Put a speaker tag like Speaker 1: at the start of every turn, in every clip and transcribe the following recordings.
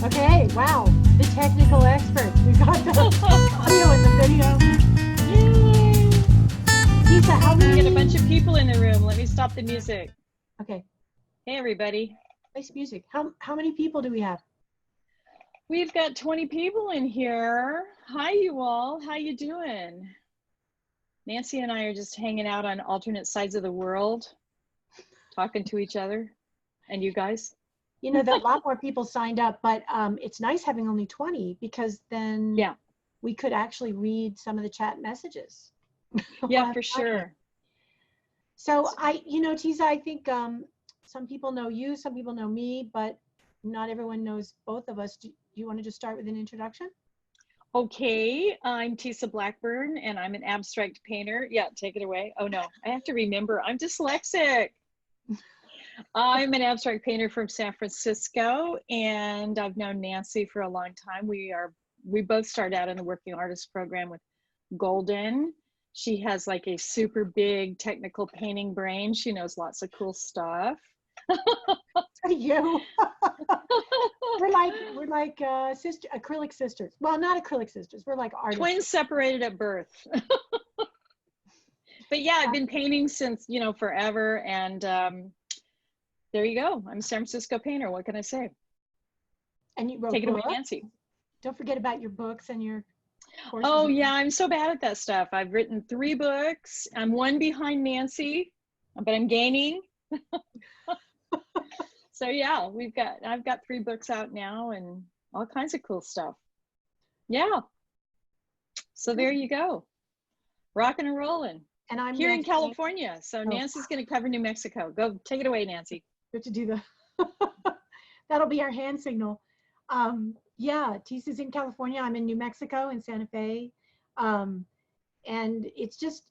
Speaker 1: Okay, wow, the technical experts. We got the audio and the video.
Speaker 2: Yay!
Speaker 1: Lisa, how
Speaker 2: We
Speaker 1: many?
Speaker 2: get a bunch of people in the room. Let me stop the music.
Speaker 1: Okay,
Speaker 2: Hey, everybody.
Speaker 1: nice music. How many people do we have?
Speaker 2: We've got 20 people in here. Hi, you all. How you doing? Nancy and I are just hanging out on alternate sides of the world, talking to each other. And you guys?
Speaker 1: You know, that a lot more people signed up, but it's nice having only 20 because then
Speaker 2: Yeah.
Speaker 1: we could actually read some of the chat messages.
Speaker 2: Yeah, for sure.
Speaker 1: So Tesia, I think some people know you, some people know me, but not everyone knows both of us. Do you want to just start with an introduction?
Speaker 2: Okay, I'm Tesia Blackburn, and I'm an abstract painter. Yeah, take it away. Oh, no, I have to remember. I'm dyslexic. I'm an abstract painter from San Francisco, and I've known Nancy for a long time. We both started out in the working artist program with Golden. She has like a super big technical painting brain. She knows lots of cool stuff.
Speaker 1: You. we're like sister acrylic sisters. Well, not acrylic sisters. We're like artists.
Speaker 2: Twins separated at birth. But yeah, I've been painting since, forever. And there you go. I'm a San Francisco painter. What can I say?
Speaker 1: And you wrote
Speaker 2: Take it away,
Speaker 1: books?
Speaker 2: Nancy.
Speaker 1: Don't forget about your books and your courses.
Speaker 2: Oh yeah, I'm so bad at that stuff. I've written 3 books. I'm one behind Nancy, but I'm gaining. So yeah, I've got 3 books out now and all kinds of cool stuff. Yeah. So there you go. Rocking and rolling.
Speaker 1: And I'm
Speaker 2: here in California. So Nancy's going to cover New Mexico. Go take it away, Nancy.
Speaker 1: Good to do the that'll be our hand signal. Yeah, Tesia's in California. I'm in New Mexico in Santa Fe. And it's just,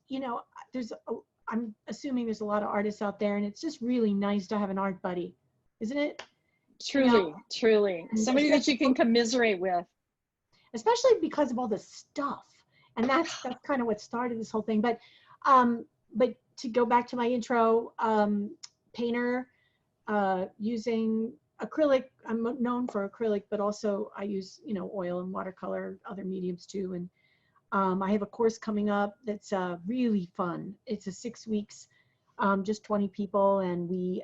Speaker 1: I'm assuming there's a lot of artists out there, and it's just really nice to have an art buddy, isn't it?
Speaker 2: Truly, truly. Somebody that you can commiserate with.
Speaker 1: Especially because of all the stuff. And that's kind of what started this whole thing. But to go back to my intro, painter, using acrylic. I'm known for acrylic, but also I use, oil and watercolor, other mediums too. And I have a course coming up that's really fun. It's a 6 weeks, just 20 people, and we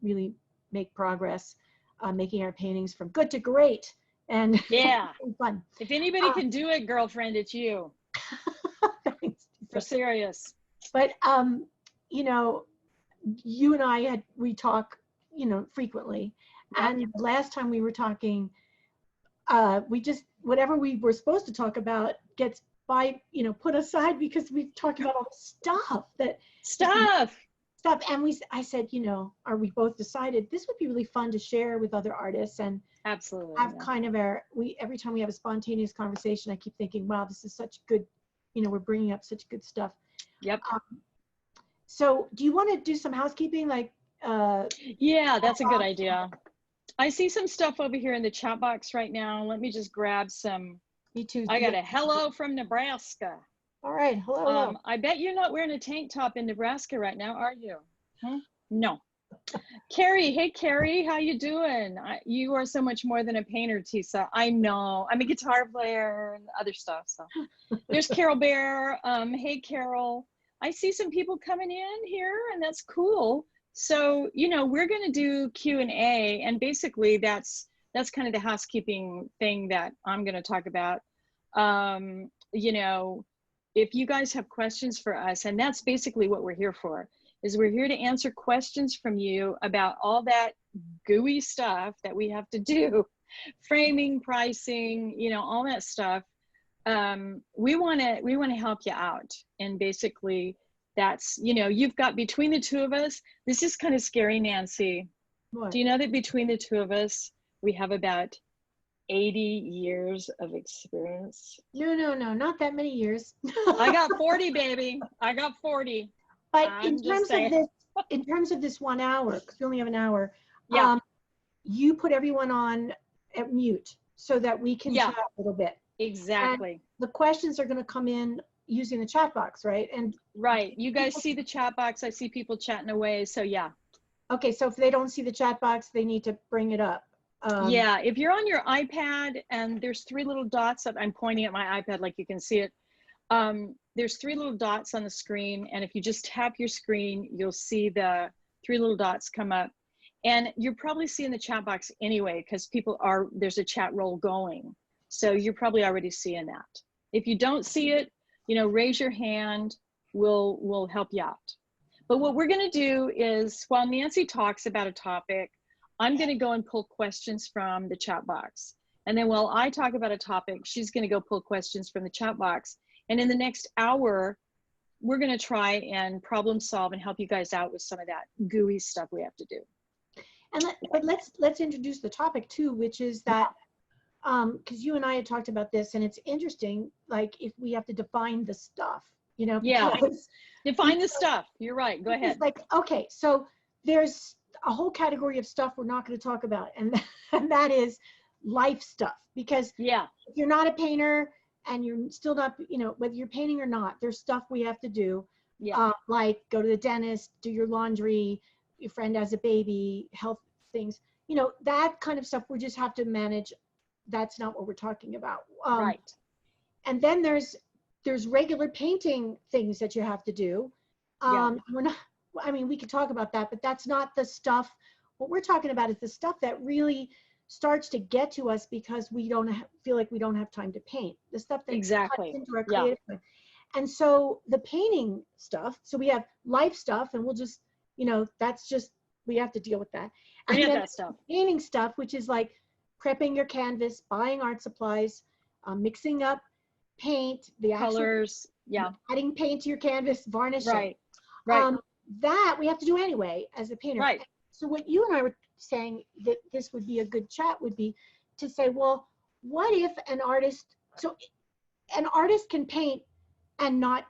Speaker 1: really make progress making our paintings from good to great. And
Speaker 2: yeah,
Speaker 1: fun.
Speaker 2: If anybody can do it, girlfriend, it's you.
Speaker 1: Thanks.
Speaker 2: For serious.
Speaker 1: But you and we talk, frequently. And last time we were talking, we just, whatever we were supposed to talk about gets put aside because we talked about all the stuff. And I said, are we both decided this would be really fun to share with other artists and
Speaker 2: absolutely
Speaker 1: have kind of every time we have a spontaneous conversation, I keep thinking, wow, this is such good, we're bringing up such good stuff.
Speaker 2: Yep.
Speaker 1: So do you want to do some housekeeping?
Speaker 2: Yeah, that's a good idea. I see some stuff over here in the chat box right now. Let me just grab some.
Speaker 1: Me too.
Speaker 2: I got a hello from Nebraska.
Speaker 1: All right. Hello.
Speaker 2: I bet you're not wearing a tank top in Nebraska right now, are you? Huh? No. Carrie, hey Carrie, how you doing? You are so much more than a painter, Tesia. I know. I'm a guitar player and other stuff. So there's Carol Bear. Hey Carol. I see some people coming in here, and that's cool. So we're going to do Q&A, and basically that's kind of the housekeeping thing that I'm going to talk about. If you guys have questions for us, and that's basically what we're here for, is we're here to answer questions from you about all that gooey stuff that we have to do, framing, pricing, all that stuff. We want to help you out, and basically that's, you've got, between the two of us, this is kind of scary, Nancy.
Speaker 1: What?
Speaker 2: Do you know that between the two of us, we have about 80 years of experience?
Speaker 1: No, not that many years.
Speaker 2: I got 40, baby. I got 40.
Speaker 1: But in terms of this 1 hour, because we only have an hour,
Speaker 2: yeah.
Speaker 1: You put everyone on at mute so that we can chat a little bit.
Speaker 2: Exactly.
Speaker 1: And the questions are going to come in using the chat box, right? And
Speaker 2: right. You guys see the chat box. I see people chatting away. So yeah.
Speaker 1: Okay. So if they don't see the chat box, they need to bring it up.
Speaker 2: Yeah, if you're on your iPad and there's three little dots up, I'm pointing at my iPad like you can see it. There's three little dots on the screen, and if you just tap your screen, you'll see the three little dots come up. And you're probably seeing the chat box anyway, because there's a chat roll going. So you're probably already seeing that. If you don't see it, raise your hand, we'll help you out. But what we're gonna do is, while Nancy talks about a topic, I'm gonna go and pull questions from the chat box. And then while I talk about a topic, she's gonna go pull questions from the chat box. And in the next hour, we're gonna try and problem solve and help you guys out with some of that gooey stuff we have to do.
Speaker 1: But let's introduce the topic too, which is that, because you and I had talked about this, and it's interesting, like if we have to define the stuff,
Speaker 2: Yeah, define the stuff. You're right, go ahead.
Speaker 1: It's like, okay, so there's a whole category of stuff we're not going to talk about, and that is life stuff, because
Speaker 2: yeah,
Speaker 1: if you're not a painter and you're still not, whether you're painting or not, there's stuff we have to do.
Speaker 2: Yeah.
Speaker 1: Like go to the dentist, do your laundry, your friend has a baby, health things, that kind of stuff we just have to manage. That's not what we're talking about.
Speaker 2: Right.
Speaker 1: And then there's regular painting things that you have to do. We're not, we could talk about that, but that's not the stuff. What we're talking about is the stuff that really starts to get to us because we don't feel like we don't have time to paint. The stuff that
Speaker 2: exactly
Speaker 1: cuts into our creative life. And so the painting stuff, so we have life stuff, and we'll just, that's just, we have to deal with that. And
Speaker 2: forget
Speaker 1: then
Speaker 2: that stuff.
Speaker 1: Painting stuff, which is like prepping your canvas, buying art supplies, mixing up paint, the
Speaker 2: colors,
Speaker 1: adding paint to your canvas, varnishing.
Speaker 2: Right.
Speaker 1: That we have to do anyway as a painter.
Speaker 2: Right.
Speaker 1: So what you and I were saying that this would be a good chat would be to say, well, what if an artist can paint and not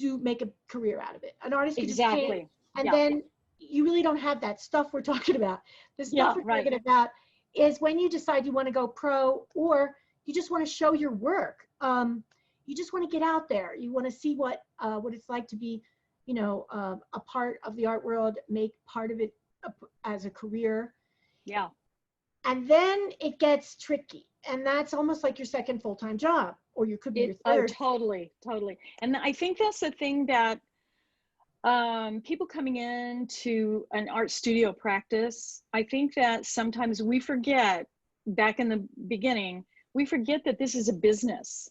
Speaker 1: make a career out of it? An artist can just paint, and then you really don't have that stuff we're talking about. The stuff we're talking about is when you decide you want to go pro, or you just want to show your work. You just want to get out there. You want to see what it's like to be, a part of the art world, make part of it as a career.
Speaker 2: Yeah.
Speaker 1: And then it gets tricky, and that's almost like your second full-time job, or you could be your third.
Speaker 2: Oh, totally. And I think that's the thing that people coming into an art studio practice, I think that sometimes we forget, back in the beginning, we forget that this is a business.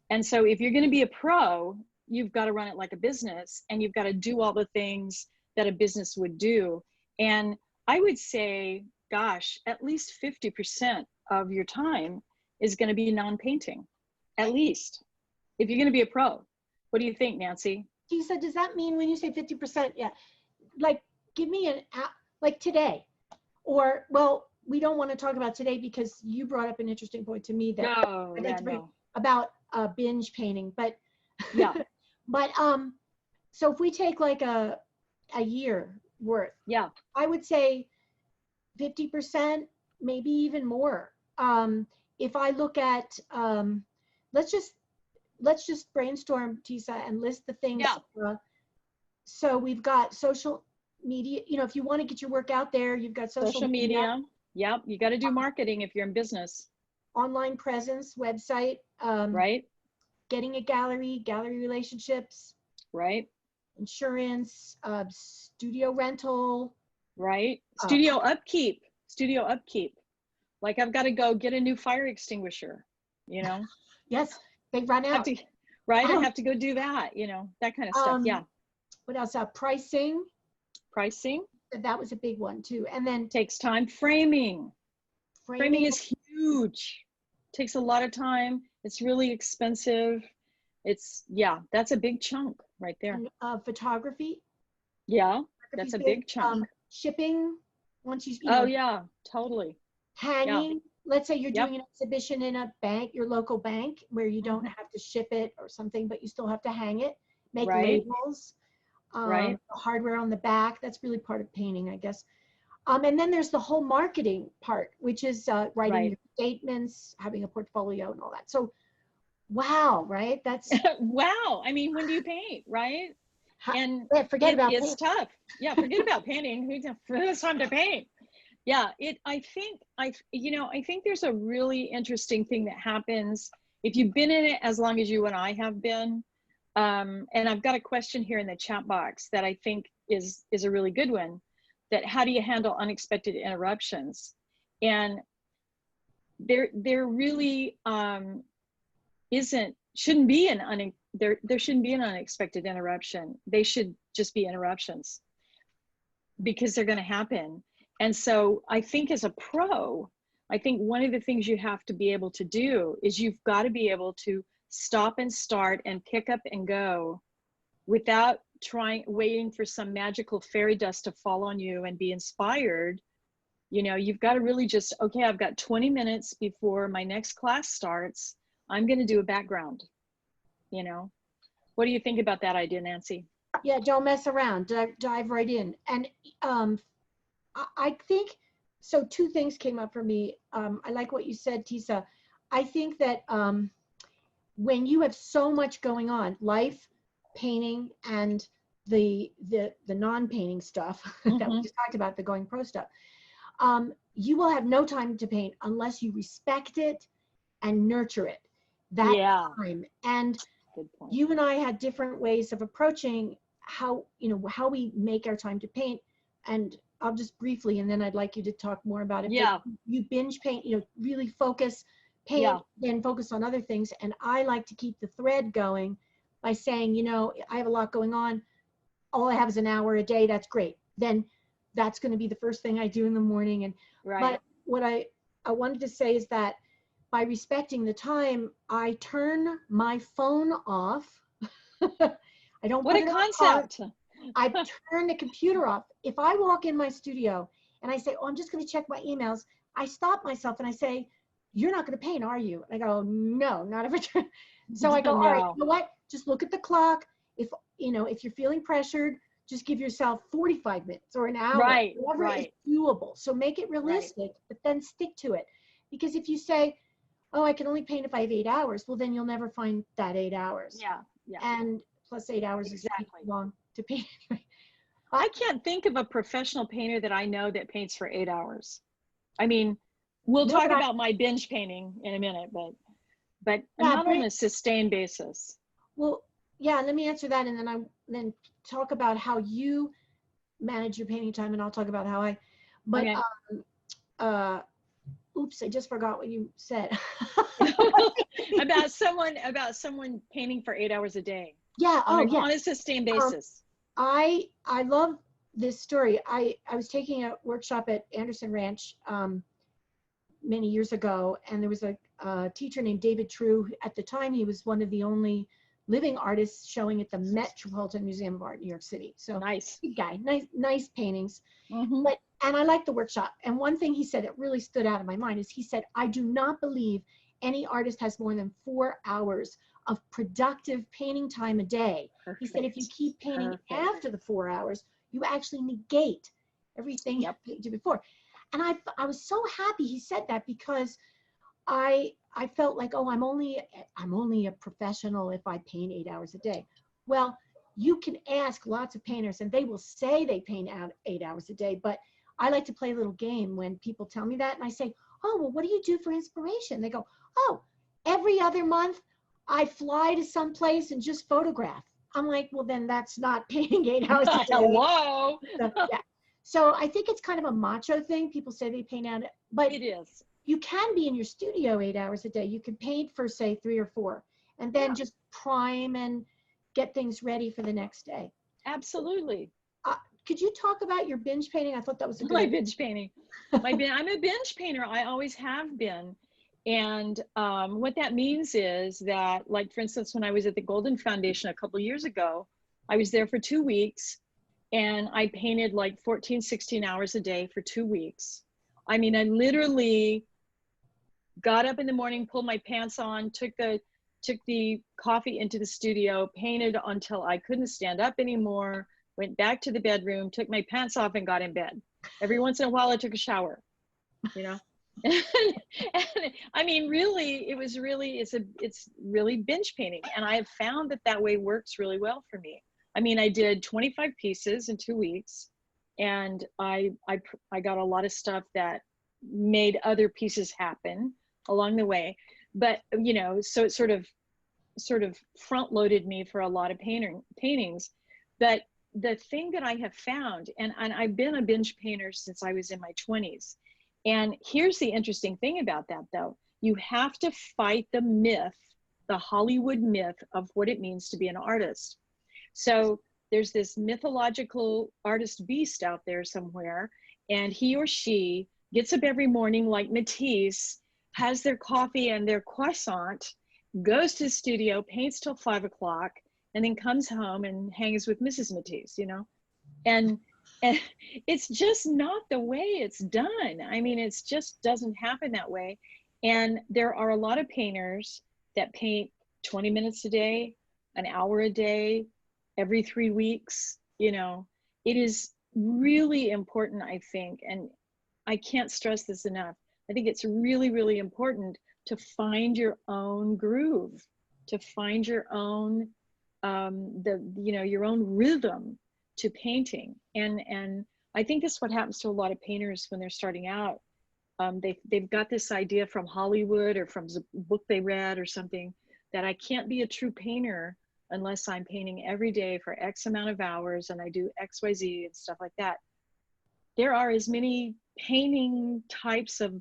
Speaker 2: And so if you're going to be a pro, you've got to run it like a business, and you've got to do all the things that a business would do. And I would say, gosh, at least 50% of your time is going to be non-painting, at least, if you're going to be a pro. What do you think, Nancy?
Speaker 1: Tesia, does that mean when you say 50%? Yeah, like give me like today, or, well, we don't want to talk about today because you brought up an interesting point to me that about binge painting, but
Speaker 2: yeah.
Speaker 1: But so if we take like a year worth, I would say 50%, maybe even more. If I look at, let's just brainstorm, Tesia, and list the things. So we've got social media. If you want to get your work out there, you've got social media.
Speaker 2: Yep, you got to do marketing if you're in business.
Speaker 1: Online presence, website.
Speaker 2: Right.
Speaker 1: Getting a gallery relationships.
Speaker 2: Right.
Speaker 1: Insurance, studio rental.
Speaker 2: Right. Studio upkeep. Like, I've got to go get a new fire extinguisher,
Speaker 1: Yes, they run out.
Speaker 2: I have to go do that, that kind of stuff. Yeah.
Speaker 1: What else? Pricing. That was a big one too. And then
Speaker 2: takes time. Framing is huge. Takes a lot of time. It's really expensive. That's a big chunk right there.
Speaker 1: And, photography.
Speaker 2: Yeah, that's a big chunk.
Speaker 1: Shipping, once you.
Speaker 2: Oh yeah, totally.
Speaker 1: Hanging. Yeah. Let's say you're doing an exhibition in a bank, your local bank, where you don't have to ship it or something, but you still have to hang it. Make labels. The hardware on the back. That's really part of painting, I guess. And then there's the whole marketing part, which is writing your statements, having a portfolio, and all that. So, wow, right? That's
Speaker 2: wow. I mean, when do you paint, right? And
Speaker 1: forget about
Speaker 2: it's tough. Yeah, forget about painting. Who has time to paint? Yeah, I think there's a really interesting thing that happens if you've been in it as long as you and I have been. And I've got a question here in the chat box that I think is a really good one. That how do you handle unexpected interruptions? And there really shouldn't be there shouldn't be an unexpected interruption. They should just be interruptions because they're going to happen. And so I think as a pro, I think one of the things you have to be able to do is you've got to be able to stop and start and pick up and go without waiting for some magical fairy dust to fall on you and be inspired. You know, you've got to really just, okay, I've got 20 minutes before my next class starts. I'm going to do a background, you know. What do you think about that idea, Nancy?
Speaker 1: Yeah, don't mess around. Dive right in. And I think, so two things came up for me. I like what you said, Tesia. I think that when you have so much going on, life, painting, and the non-painting stuff that we just talked about, the going pro stuff, you will have no time to paint unless you respect it and nurture it. That time. And you and I had different ways of approaching how we make our time to paint. And I'll just briefly, and then I'd like you to talk more about it.
Speaker 2: Yeah.
Speaker 1: But you binge paint, really focus, paint, then focus on other things. And I like to keep the thread going by saying, I have a lot going on. All I have is an hour a day. That's great. Then that's going to be the first thing I do in the morning. And but what I wanted to say is that by respecting the time, I turn my phone off. I don't.
Speaker 2: What a concept!
Speaker 1: I turn the computer off. If I walk in my studio and I say, "Oh, I'm just going to check my emails," I stop myself and I say, "You're not going to paint, are you?" And I go, "No, not if I turn." So I go, "All right, you know what? Just look at the clock. If you're feeling pressured, just give yourself 45 minutes or an hour, whatever is doable. So make it realistic, but then stick to it. Because if you say, oh, I can only paint if I have 8 hours, well, then you'll never find that 8 hours.
Speaker 2: Yeah.
Speaker 1: And plus 8 hours is long to paint.
Speaker 2: I can't think of a professional painter that I know that paints for 8 hours. I mean, we'll talk about my binge painting in a minute, but not on a sustained basis.
Speaker 1: Well, yeah, let me answer that, and then talk about how you manage your painting time, and I'll talk about how I. But oops, I just forgot what you said.
Speaker 2: about someone painting for 8 hours a day.
Speaker 1: Yeah.
Speaker 2: On a sustained basis.
Speaker 1: I love this story. I was taking a workshop at Anderson Ranch many years ago, and there was a teacher named David True. At the time, he was one of the only living artists showing at the Metropolitan Museum of Art in New York City. So
Speaker 2: nice.
Speaker 1: Big guy, nice paintings. And I liked the workshop. And one thing he said that really stood out in my mind is he said, I do not believe any artist has more than 4 hours of productive painting time a day. Perfect. He said, if you keep painting after the 4 hours, you actually negate everything you did before. And I was so happy he said that, because I felt like, oh, I'm only a professional if I paint 8 hours a day. Well, you can ask lots of painters and they will say they paint out 8 hours a day, but I like to play a little game when people tell me that, and I say, oh, well, what do you do for inspiration? They go, oh, every other month I fly to some place and just photograph. I'm like, well, then that's not painting 8 hours a day.
Speaker 2: Hello.
Speaker 1: So I think it's kind of a macho thing. People say they paint out, but
Speaker 2: it is.
Speaker 1: You can be in your studio 8 hours a day. You can paint for, say, 3 or 4, and then just prime and get things ready for the next day.
Speaker 2: Absolutely.
Speaker 1: Could you talk about your binge painting? I thought that was a good
Speaker 2: idea. Binge painting. I'm a binge painter. I always have been. And what that means is that, like, for instance, when I was at the Golden Foundation a couple of years ago, I was there for 2 weeks, and I painted like 14, 16 hours a day for 2 weeks. I mean, I literally got up in the morning, pulled my pants on, took the coffee into the studio, painted until I couldn't stand up anymore, went back to the bedroom, took my pants off, and got in bed. Every once in a while, I took a shower, and I mean, really, it's really binge painting. And I have found that way works really well for me. I mean, I did 25 pieces in 2 weeks. and I got a lot of stuff that made other pieces happen along the way. But you know, so it sort of front loaded me for a lot of paintings. But the thing that I have found, and I've been a binge painter since I was in my 20s. And here's the interesting thing about that though. You have to fight the myth, the Hollywood myth of what it means to be an artist. So there's this mythological artist beast out there somewhere, and he or she gets up every morning like Matisse, has their coffee and their croissant, goes to the studio, paints till 5 o'clock, and then comes home and hangs with Mrs. Matisse, you know? And it's just not the way it's done. I mean, it's just doesn't happen that way. And there are a lot of painters that paint 20 minutes a day, an hour a day, every 3 weeks. You know, it is really important, I think, and I can't stress this enough. I think it's really, really important to find your own groove, to find your own, your own rhythm to painting. And I think that's what happens to a lot of painters when they're starting out. They've got this idea from Hollywood or from a book they read or something that I can't be a true painter unless I'm painting every day for X amount of hours and I do X, Y, Z and stuff like that. There are as many painting types of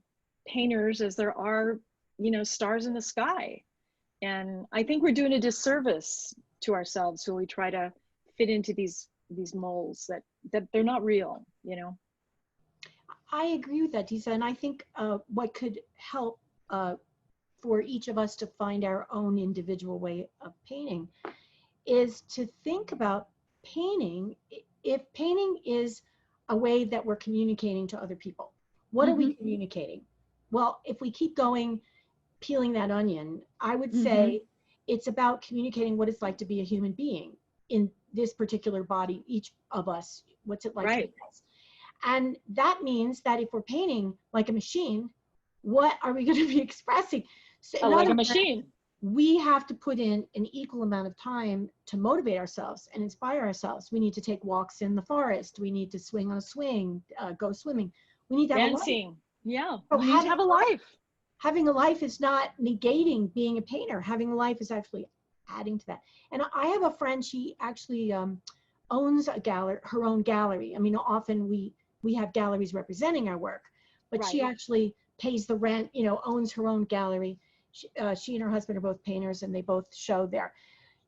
Speaker 2: painters as there are, you know, stars in the sky. And I think we're doing a disservice to ourselves when we try to fit into these molds that they're not real, you know.
Speaker 1: I agree with that, Tesia, and I think what could help for each of us to find our own individual way of painting is to think about painting. If painting is a way that we're communicating to other people, what are we communicating? Well, if we keep going, peeling that onion, I would say it's about communicating what it's like to be a human being in this particular body, each of us, what's it like to be us? And that means that if we're painting like a machine, what are we going to be expressing? So
Speaker 2: like a machine.
Speaker 1: We have to put in an equal amount of time to motivate ourselves and inspire ourselves. We need to take walks in the forest. We need to swing on a swing, go swimming. We need to have
Speaker 2: dancing. A life. Yeah,
Speaker 1: so
Speaker 2: we need to have a life.
Speaker 1: Having a life is not negating being a painter. Having a life is actually adding to that. And I have a friend, she actually owns a gallery, her own gallery. I mean, often we have galleries representing our work, but she actually pays the rent, you know, owns her own gallery. She and her husband are both painters and they both show there.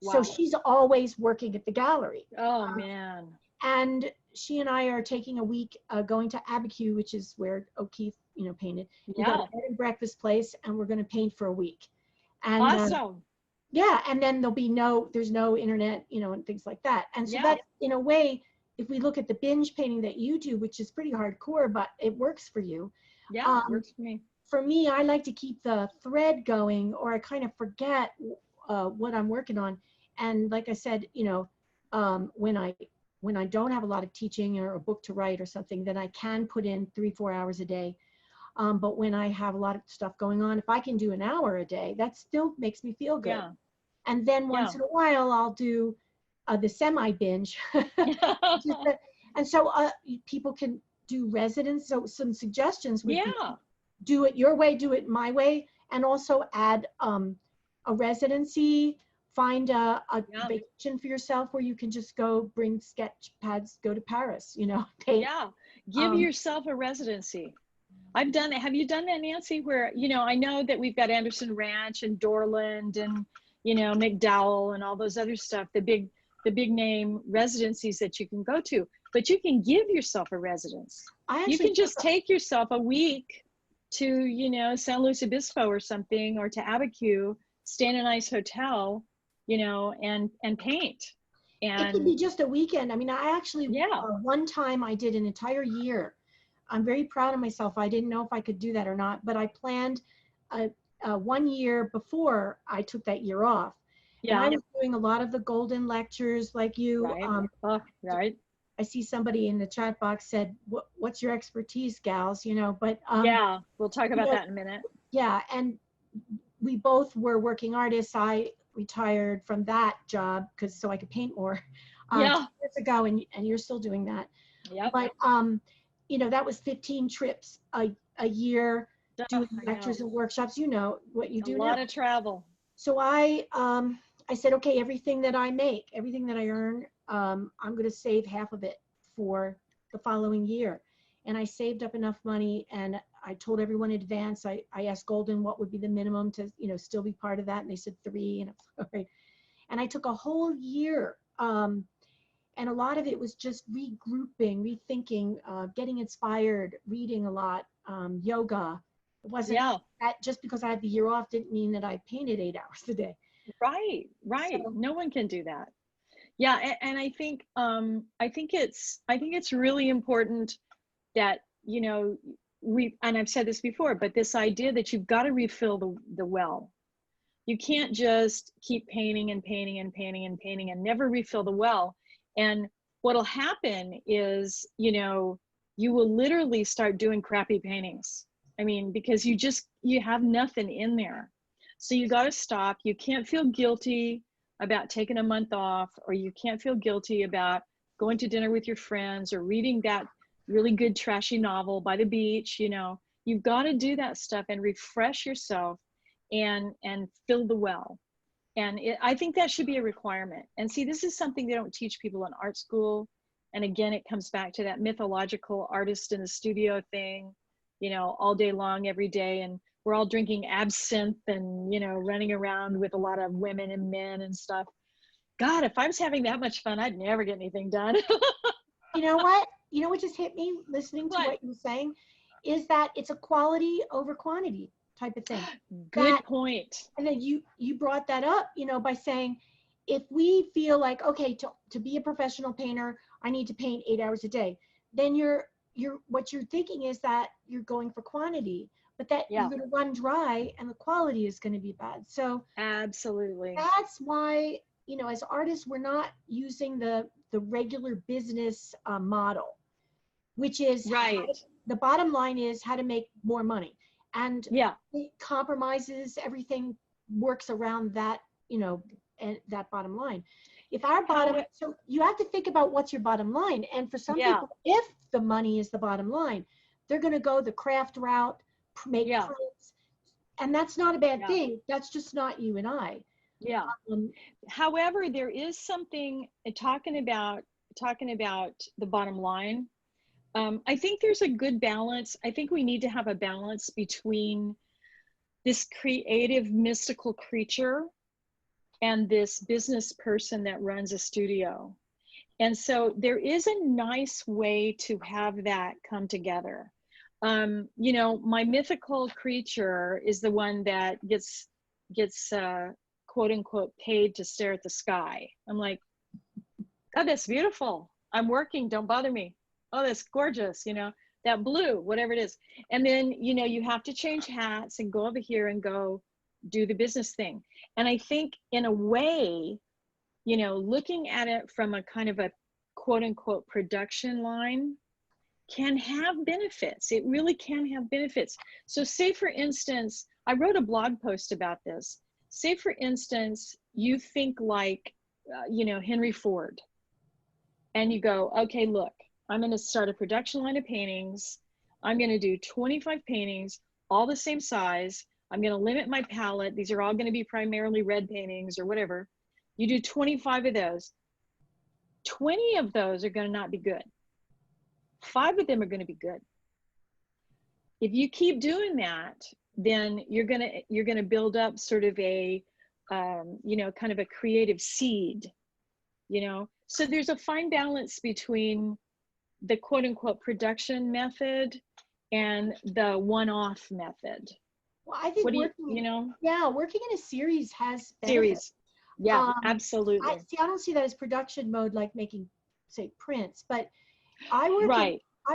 Speaker 1: Wow. So she's always working at the gallery.
Speaker 2: Oh, man.
Speaker 1: And she and I are taking a week going to Abiquiu, which is where O'Keeffe, you know, painted. We got a bed and breakfast place and we're going to paint for a week. And
Speaker 2: awesome.
Speaker 1: Yeah, and then there's no internet, you know, and things like that. And so that, in a way, if we look at the binge painting that you do, which is pretty hardcore, but it works for you.
Speaker 2: Yeah, it works for me.
Speaker 1: For me, I like to keep the thread going, or I kind of forget what I'm working on. And like I said, you know, when I don't have a lot of teaching or a book to write or something, then I can put in 3-4 hours a day. But when I have a lot of stuff going on, if I can do an hour a day, that still makes me feel good. Yeah. And then once in a while, I'll do the semi-binge. And so people can do residence. So some suggestions would be do it your way, do it my way, and also add a residency, find a vacation for yourself where you can just go bring sketch pads, go to Paris, you know. Paint.
Speaker 2: Yeah, give yourself a residency. I've done it. Have you done that, Nancy? Where, you know, I know that we've got Anderson Ranch and Dorland and, you know, McDowell and all those other stuff, the big name residencies that you can go to, but you can give yourself a residence. You can just take yourself a week to, you know, San Luis Obispo or something, or to Abiquiu, stay in a nice hotel, you know, and paint. And
Speaker 1: it could be just a weekend. I mean, I actually, one time I did an entire year. I'm very proud of myself. I didn't know if I could do that or not, but I planned 1 year before I took that year off. Yeah. And I was doing a lot of the golden lectures like you.
Speaker 2: Right.
Speaker 1: I see somebody in the chat box said, what's your expertise, gals? You know, but
Speaker 2: yeah, we'll talk about that in a minute.
Speaker 1: Yeah. And we both were working artists. I retired from that job so I could paint more years ago, and you're still doing that.
Speaker 2: Yep.
Speaker 1: But, you know, that was 15 trips a year
Speaker 2: Oh,
Speaker 1: doing
Speaker 2: I know.
Speaker 1: lectures and workshops. You know what you
Speaker 2: A
Speaker 1: do now.
Speaker 2: lot of travel.
Speaker 1: So I said, okay, everything that I make, everything that I earn, I'm going to save half of it for the following year. And I saved up enough money, and I told everyone in advance. I asked Golden what would be the minimum to, you know, still be part of that, and they said 3. And I was like, all right. And I took a whole year, and a lot of it was just regrouping, rethinking, getting inspired, reading a lot, yoga. It wasn't
Speaker 2: Yeah.
Speaker 1: that just because I had the year off didn't mean that I painted 8 hours a day.
Speaker 2: Right. Right.
Speaker 1: So,
Speaker 2: No one can do that. Yeah. And I think it's really important that, you know, and I've said this before, but this idea that you've got to refill the well. You can't just keep painting and painting and painting and painting and never refill the well. And what'll happen is, you know, you will literally start doing crappy paintings. I mean, because you have nothing in there. So you got to stop. You can't feel guilty about taking a month off, or you can't feel guilty about going to dinner with your friends or reading that really good trashy novel by the beach. You know, you've got to do that stuff and refresh yourself and fill the well. And I think that should be a requirement. And see, this is something they don't teach people in art school. And again, it comes back to that mythological artist in the studio thing, you know, all day long, every day. And we're all drinking absinthe and, you know, running around with a lot of women and men and stuff. God, if I was having that much fun, I'd never get anything done.
Speaker 1: you know what? You know what just hit me listening to what you were saying is that it's a quality over quantity type of thing.
Speaker 2: Good point.
Speaker 1: And then you brought that up, you know, by saying, if we feel like, okay, to be a professional painter, I need to paint 8 hours a day, then what you're thinking is that you're going for quantity, but that you're going to run dry and the quality is going to be bad. So
Speaker 2: absolutely,
Speaker 1: that's why, you know, as artists, we're not using the regular business model, which is
Speaker 2: right.
Speaker 1: The bottom line is how to make more money. And it compromises, everything works around that, you know, and that bottom line. If our bottom, so you have to think about what's your bottom line. And for some people, if the money is the bottom line, they're going to go the craft route, make prints, and that's not a bad thing. That's just not you and I.
Speaker 2: Yeah. However, there is something talking about the bottom line. I think there's a good balance. I think we need to have a balance between this creative, mystical creature and this business person that runs a studio. And so there is a nice way to have that come together. You know, my mythical creature is the one that gets quote unquote paid to stare at the sky. I'm like, oh, that's beautiful. I'm working, don't bother me. Oh, that's gorgeous, you know, that blue, whatever it is. And then, you know, you have to change hats and go over here and go do the business thing. And I think in a way, you know, looking at it from a kind of a quote unquote production line can have benefits. It really can have benefits. So say for instance, I wrote a blog post about this. Say for instance, you think like, you know, Henry Ford, and you go, okay, look, I'm going to start a production line of paintings. I'm going to do 25 paintings, all the same size. I'm going to limit my palette. These are all going to be primarily red paintings or whatever. You do 25 of those. 20 of those are going to not be good. 5 of them are going to be good. If you keep doing that, then you're going to build up sort of a, you know, kind of a creative seed, you know? So there's a fine balance between the quote unquote production method and the one-off method.
Speaker 1: Well, I think working in a series has benefits.
Speaker 2: Absolutely.
Speaker 1: I don't see that as production mode, like making, say, prints, but I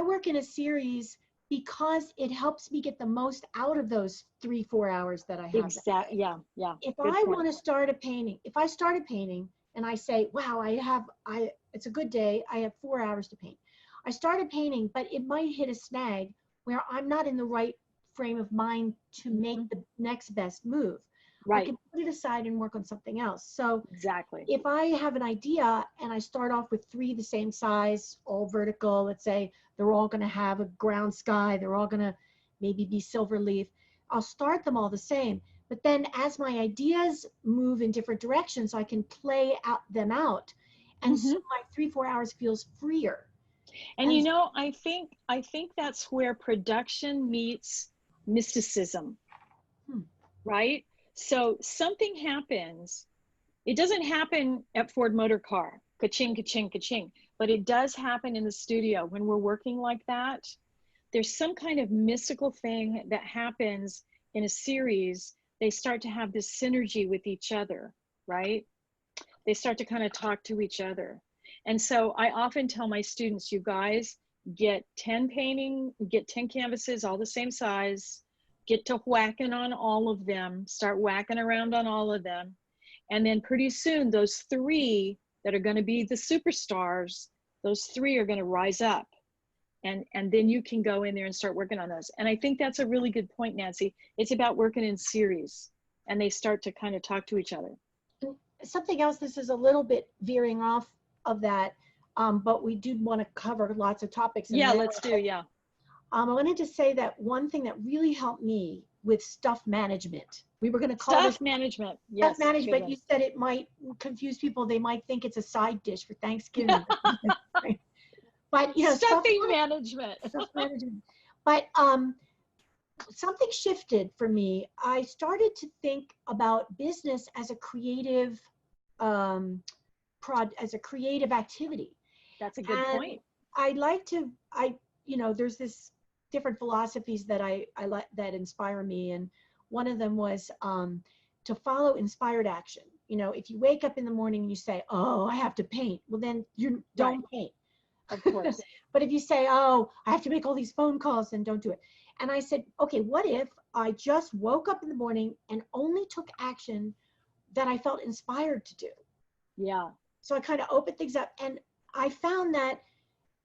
Speaker 1: work in a series because it helps me get the most out of those 3-4 hours that I have.
Speaker 2: Exactly. Yeah.
Speaker 1: If I want to start a painting, if I start a painting and I say, wow, it's a good day, I have 4 hours to paint. I start a painting, but it might hit a snag where I'm not in the right frame of mind to make the next best move. I
Speaker 2: Right.
Speaker 1: can put it aside and work on something else. So
Speaker 2: Exactly.
Speaker 1: if I have an idea and I start off with 3 the same size, all vertical, let's say they're all going to have a ground sky, they're all going to maybe be silver leaf, I'll start them all the same. But then as my ideas move in different directions, I can play them out. And so my 3-4 hours feels freer.
Speaker 2: And
Speaker 1: And
Speaker 2: you know, I think that's where production meets mysticism,
Speaker 1: hmm,
Speaker 2: right? So something happens. It doesn't happen at Ford Motor Car, ka-ching, ka-ching, ka-ching, but it does happen in the studio when we're working like that. There's some kind of mystical thing that happens in a series. They start to have this synergy with each other, right? They start to kind of talk to each other. And so I often tell my students, you guys get 10 canvases, all the same size, get to whacking on all of them, start whacking around on all of them. And then pretty soon, those 3 that are going to be the superstars, those 3 are going to rise up. And then you can go in there and start working on those. And I think that's a really good point, Nancy. It's about working in series, and they start to kind of talk to each other.
Speaker 1: something else, this is a little bit veering off of that, but we do want to cover lots of topics.
Speaker 2: Yeah, let's do, yeah.
Speaker 1: I wanted to say that one thing that really helped me with stuff management, we were going to call
Speaker 2: Stuff
Speaker 1: this
Speaker 2: management. Yes,
Speaker 1: stuff management. You said it might confuse people. They might think it's a side dish for Thanksgiving. But you know,
Speaker 2: stuffing management.
Speaker 1: Stuff management. But something shifted for me. I started to think about business as a creative as a creative activity.
Speaker 2: That's a good point.
Speaker 1: I like to, you know, there's this different philosophies that I like that inspire me, and one of them was to follow inspired action. You know, if you wake up in the morning and you say, "Oh, I have to paint," well, then you don't paint.
Speaker 2: Of course.
Speaker 1: But if you say, "Oh, I have to make all these phone calls," then don't do it. And I said, okay, what if I just woke up in the morning and only took action that I felt inspired to do?
Speaker 2: Yeah.
Speaker 1: So I kind of opened things up, and I found that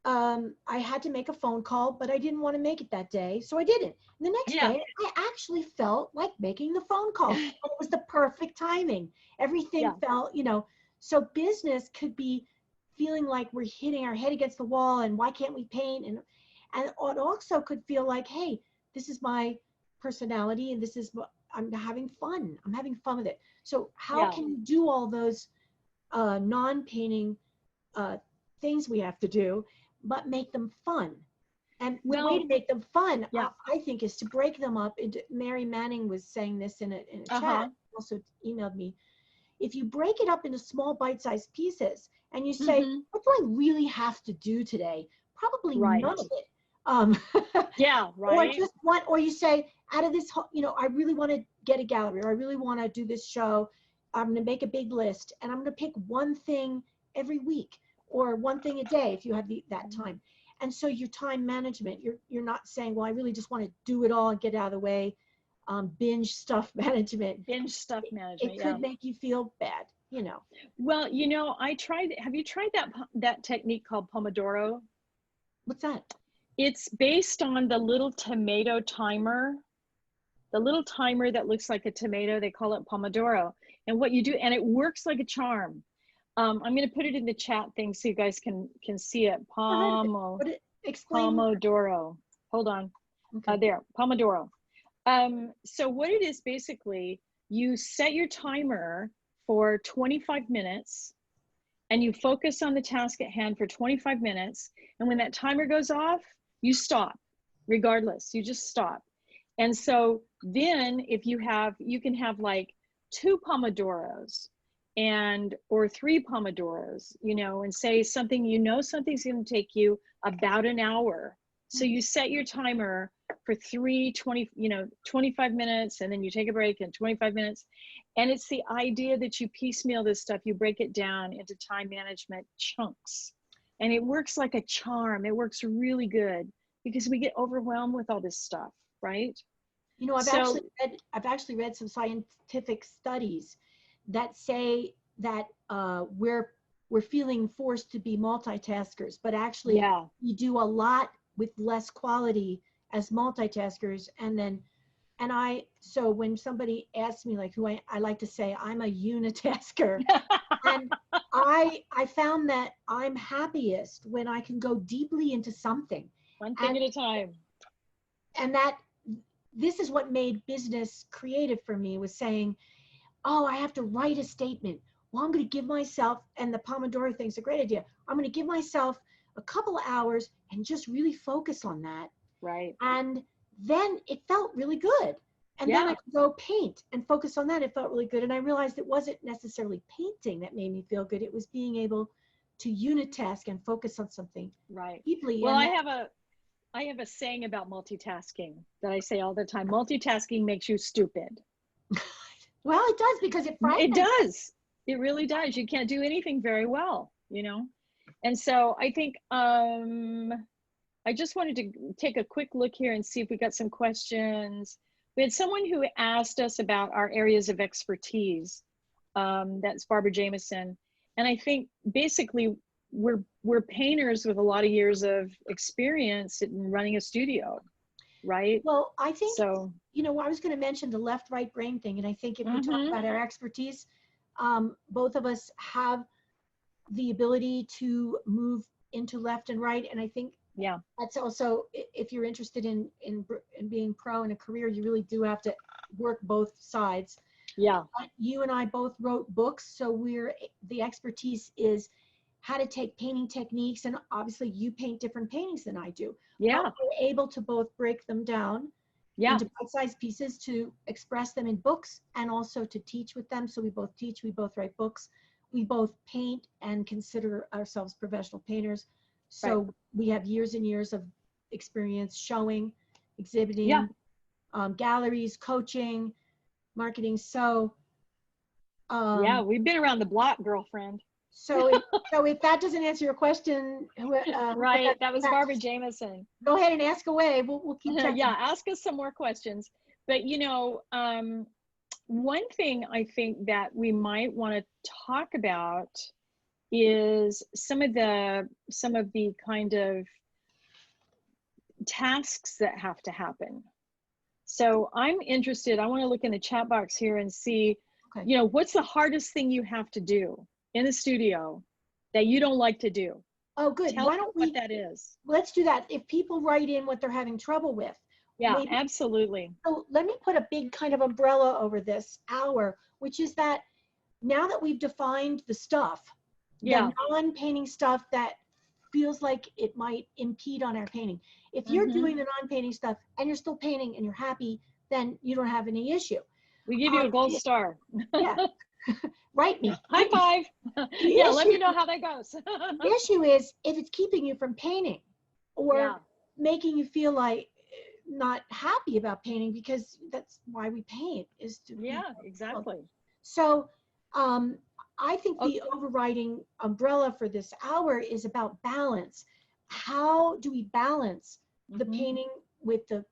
Speaker 1: I had to make a phone call, but I didn't want to make it that day, so I didn't. And the next day, I actually felt like making the phone call. And it was the perfect timing. Everything felt, you know, so business could be feeling like we're hitting our head against the wall, and why can't we paint? And it also could feel like, hey, this is my personality, and this is what I'm having fun. I'm having fun with it. So how can you do all those non-painting things we have to do, but make them fun? And the way to make them fun, I think, is to break them up into, Mary Manning was saying this in a chat, also emailed me. If you break it up into small bite-sized pieces and you say, what do I really have to do today? Probably none of it. Or just one, or you say, out of this, you know, I really want to get a gallery, or I really want to do this show. I'm going to make a big list, and I'm going to pick one thing every week, or one thing a day if you have that time. And so your time management, you're not saying, well, I really just want to do it all and get out of the way. Binge stuff management. It could make you feel bad, you know.
Speaker 2: Well, you know, have you tried that technique called Pomodoro?
Speaker 1: What's that?
Speaker 2: It's based on the little tomato timer. The little timer that looks like a tomato, they call it Pomodoro. And what you do, and it works like a charm. I'm going to put it in the chat thing so you guys can see it. Pomodoro. Hold on. There, Pomodoro. So what it is, basically, you set your timer for 25 minutes and you focus on the task at hand for 25 minutes. And when that timer goes off, you stop, regardless, you just stop. And so then if you can have like 2 Pomodoros or 3 Pomodoros, you know, and say something, you know, something's going to take you about an hour. So you set your timer for 25 minutes, and then you take a break and 25 minutes. And it's the idea that you piecemeal this stuff, you break it down into time management chunks. And it works like a charm. It works really good because we get overwhelmed with all this stuff, right?
Speaker 1: You know, I've actually read some scientific studies that say that we're feeling forced to be multitaskers, but actually we do a lot with less quality as multitaskers, and then So when somebody asks me like who I like to say I'm a unitasker. And I found that I'm happiest when I can go deeply into something.
Speaker 2: One thing
Speaker 1: And
Speaker 2: at a time.
Speaker 1: and that this is what made business creative for me, was saying, oh, I have to write a statement. Well, I'm going to give myself, and the Pomodoro thing's a great idea. I'm going to give myself a couple of hours and just really focus on that.
Speaker 2: Right.
Speaker 1: And then it felt really good. And then I could go paint and focus on that. It felt really good. And I realized it wasn't necessarily painting that made me feel good. It was being able to unitask and focus on something deeply.
Speaker 2: Well, I have a saying about multitasking that I say all the time. Multitasking makes you stupid.
Speaker 1: Well, it does, because it fragments.
Speaker 2: It does. It really does. You can't do anything very well, you know? And so I think I just wanted to take a quick look here and see if we got some questions. We had someone who asked us about our areas of expertise. That's Barbara Jameson. And I think basically we're painters with a lot of years of experience in running a studio, right?
Speaker 1: Well, I think,
Speaker 2: so,
Speaker 1: you know, I was going to mention the left-right brain thing. And I think if we talk about our expertise, both of us have the ability to move into left and right. And I think that's also, if you're interested in being pro in a career, you really do have to work both sides.
Speaker 2: Yeah.
Speaker 1: You and I both wrote books, so the expertise is how to take painting techniques, and obviously you paint different paintings than I do.
Speaker 2: Yeah.
Speaker 1: But we're able to both break them down into bite-sized pieces to express them in books and also to teach with them. So we both teach, we both write books, we both paint and consider ourselves professional painters. So we have years and years of experience showing, exhibiting, galleries, coaching, marketing. So
Speaker 2: we've been around the block, girlfriend.
Speaker 1: So if that doesn't answer your question,
Speaker 2: right, that was Barbara Jameson.
Speaker 1: Go ahead and ask away. We'll keep checking.
Speaker 2: Yeah, ask us some more questions. But you know, one thing I think that we might want to talk about is some of the kind of tasks that have to happen. So I'm interested, I want to look in the chat box here and see, you know, what's the hardest thing you have to do in the studio that you don't like to do?
Speaker 1: Oh, good.
Speaker 2: Why don't we, what that is.
Speaker 1: Let's do that. If people write in what they're having trouble with.
Speaker 2: Yeah, absolutely.
Speaker 1: So let me put a big kind of umbrella over this hour, which is that now that we've defined the stuff, the non-painting stuff that feels like it might impede on our painting. If you're doing the non-painting stuff and you're still painting and you're happy, then you don't have any issue.
Speaker 2: We give you a gold star.
Speaker 1: Yeah. Write me.
Speaker 2: High five. Yeah, let me know how that goes.
Speaker 1: The issue is if it's keeping you from painting or making you feel like not happy about painting, because that's why we paint, is to
Speaker 2: exactly.
Speaker 1: So I think the overriding umbrella for this hour is about balance. How do we balance the painting with the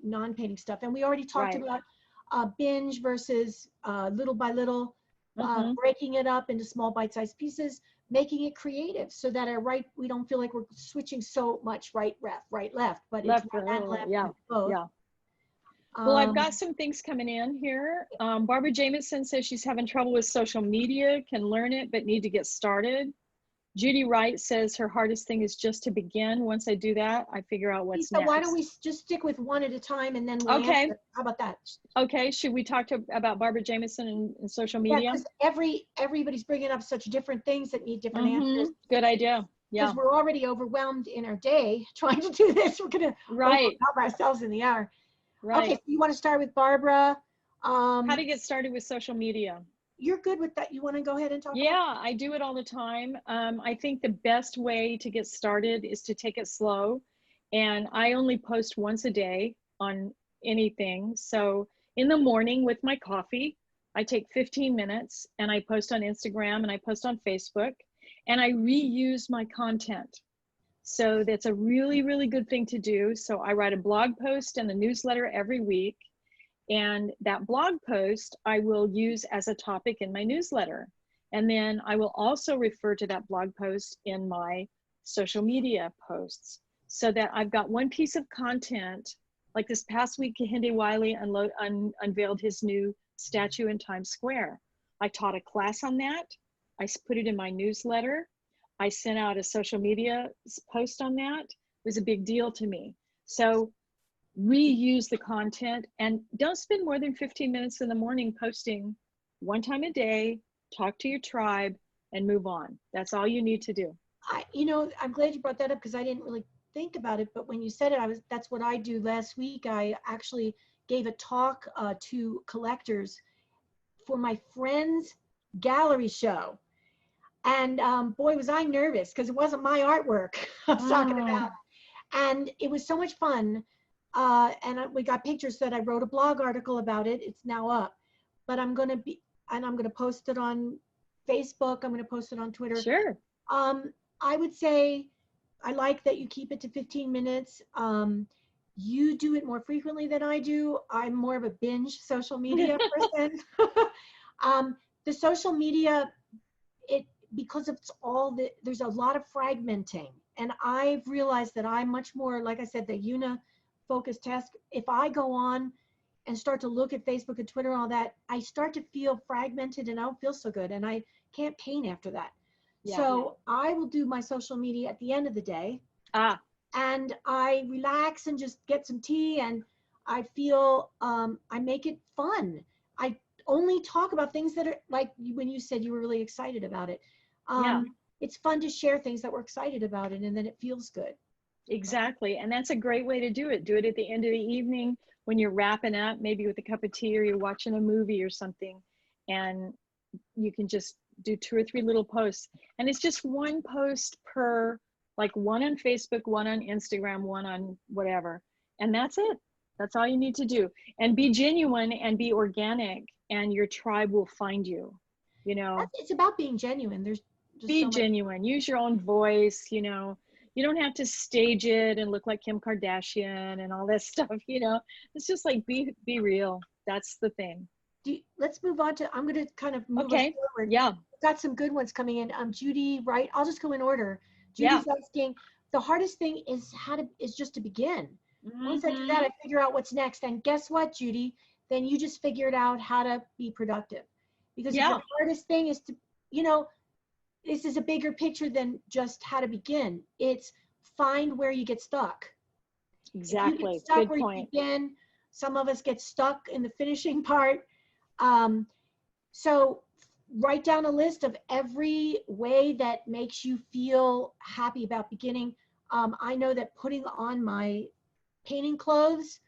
Speaker 1: non-painting stuff? And we already talked about binge versus little by little, breaking it up into small bite-sized pieces, making it creative so that we don't feel like we're switching so much right left, but it's right and left. Both.
Speaker 2: Well, I've got some things coming in here. Barbara Jameson says she's having trouble with social media, can learn it, but need to get started. Judy Wright says her hardest thing is just to begin. Once I do that, I figure out what's next.
Speaker 1: So why don't we just stick with one at a time and then we'll answer. How about that?
Speaker 2: Okay, should we talk about Barbara Jameson and social media?
Speaker 1: Yeah, because everybody's bringing up such different things that need different answers.
Speaker 2: Good idea. Yeah.
Speaker 1: Because we're already overwhelmed in our day trying to do this. We're going to help ourselves in the hour.
Speaker 2: Right.
Speaker 1: Okay, so you want to start with Barbara.
Speaker 2: How to get started with social media.
Speaker 1: You're good with that. You want to go ahead and talk about it?
Speaker 2: I do it all the time. I think the best way to get started is to take it slow. And I only post once a day on anything. So in the morning with my coffee, I take 15 minutes and I post on Instagram and I post on Facebook and I reuse my content. So that's a really, really good thing to do. So I write a blog post and a newsletter every week. And that blog post I will use as a topic in my newsletter. And then I will also refer to that blog post in my social media posts so that I've got one piece of content. Like this past week, Kehinde Wiley unveiled his new statue in Times Square. I taught a class on that. I put it in my newsletter. I sent out a social media post on that. It was a big deal to me. So reuse the content and don't spend more than 15 minutes in the morning posting one time a day, talk to your tribe and move on. That's all you need to do.
Speaker 1: I'm glad you brought that up because I didn't really think about it, but when you said it, that's what I do. Last week, I actually gave a talk to collectors for my friend's gallery show. And boy, was I nervous because it wasn't my artwork I was talking about. And it was so much fun. We got pictures that I wrote a blog article about it. It's now up, but I'm going to post it on Facebook. I'm going to post it on Twitter.
Speaker 2: Sure.
Speaker 1: I would say I like that you keep it to 15 minutes. You do it more frequently than I do. I'm more of a binge social media person. The social media, because it's there's a lot of fragmenting. And I've realized that I'm much more, like I said, the focused task. If I go on and start to look at Facebook and Twitter and all that, I start to feel fragmented and I don't feel so good. And I can't paint after that. Yeah. So I will do my social media at the end of the day. And I relax and just get some tea and I feel, I make it fun. I only talk about things that are like when you said you were really excited about it. It's fun to share things that we're excited about it and then it feels good.
Speaker 2: Exactly. And that's a great way to do it. Do it at the end of the evening when you're wrapping up, maybe with a cup of tea or you're watching a movie or something. And you can just do 2 or 3 little posts. And it's just one post per, like one on Facebook, one on Instagram, one on whatever. And that's it. That's all you need to do. And be genuine and be organic and your tribe will find you, you know.
Speaker 1: It's about being genuine. There's just
Speaker 2: be genuine. Use your own voice, you know. You don't have to stage it and look like Kim Kardashian and all that stuff, you know. It's just like be real. That's the thing.
Speaker 1: Let's move on to, I'm going to kind of move us forward.
Speaker 2: Yeah.
Speaker 1: We've got some good ones coming in. Judy, right? I'll just go in order. Judy's asking, the hardest thing is just to begin. Once I do that, I figure out what's next. And guess what, Judy? Then you just figured out how to be productive. Because the hardest thing is to, you know, this is a bigger picture than just how to begin. It's find where you get stuck.
Speaker 2: Exactly.
Speaker 1: Get stuck
Speaker 2: Good
Speaker 1: where
Speaker 2: point.
Speaker 1: You begin. Some of us get stuck in the finishing part. So write down a list of every way that makes you feel happy about beginning. I know that putting on my painting clothes,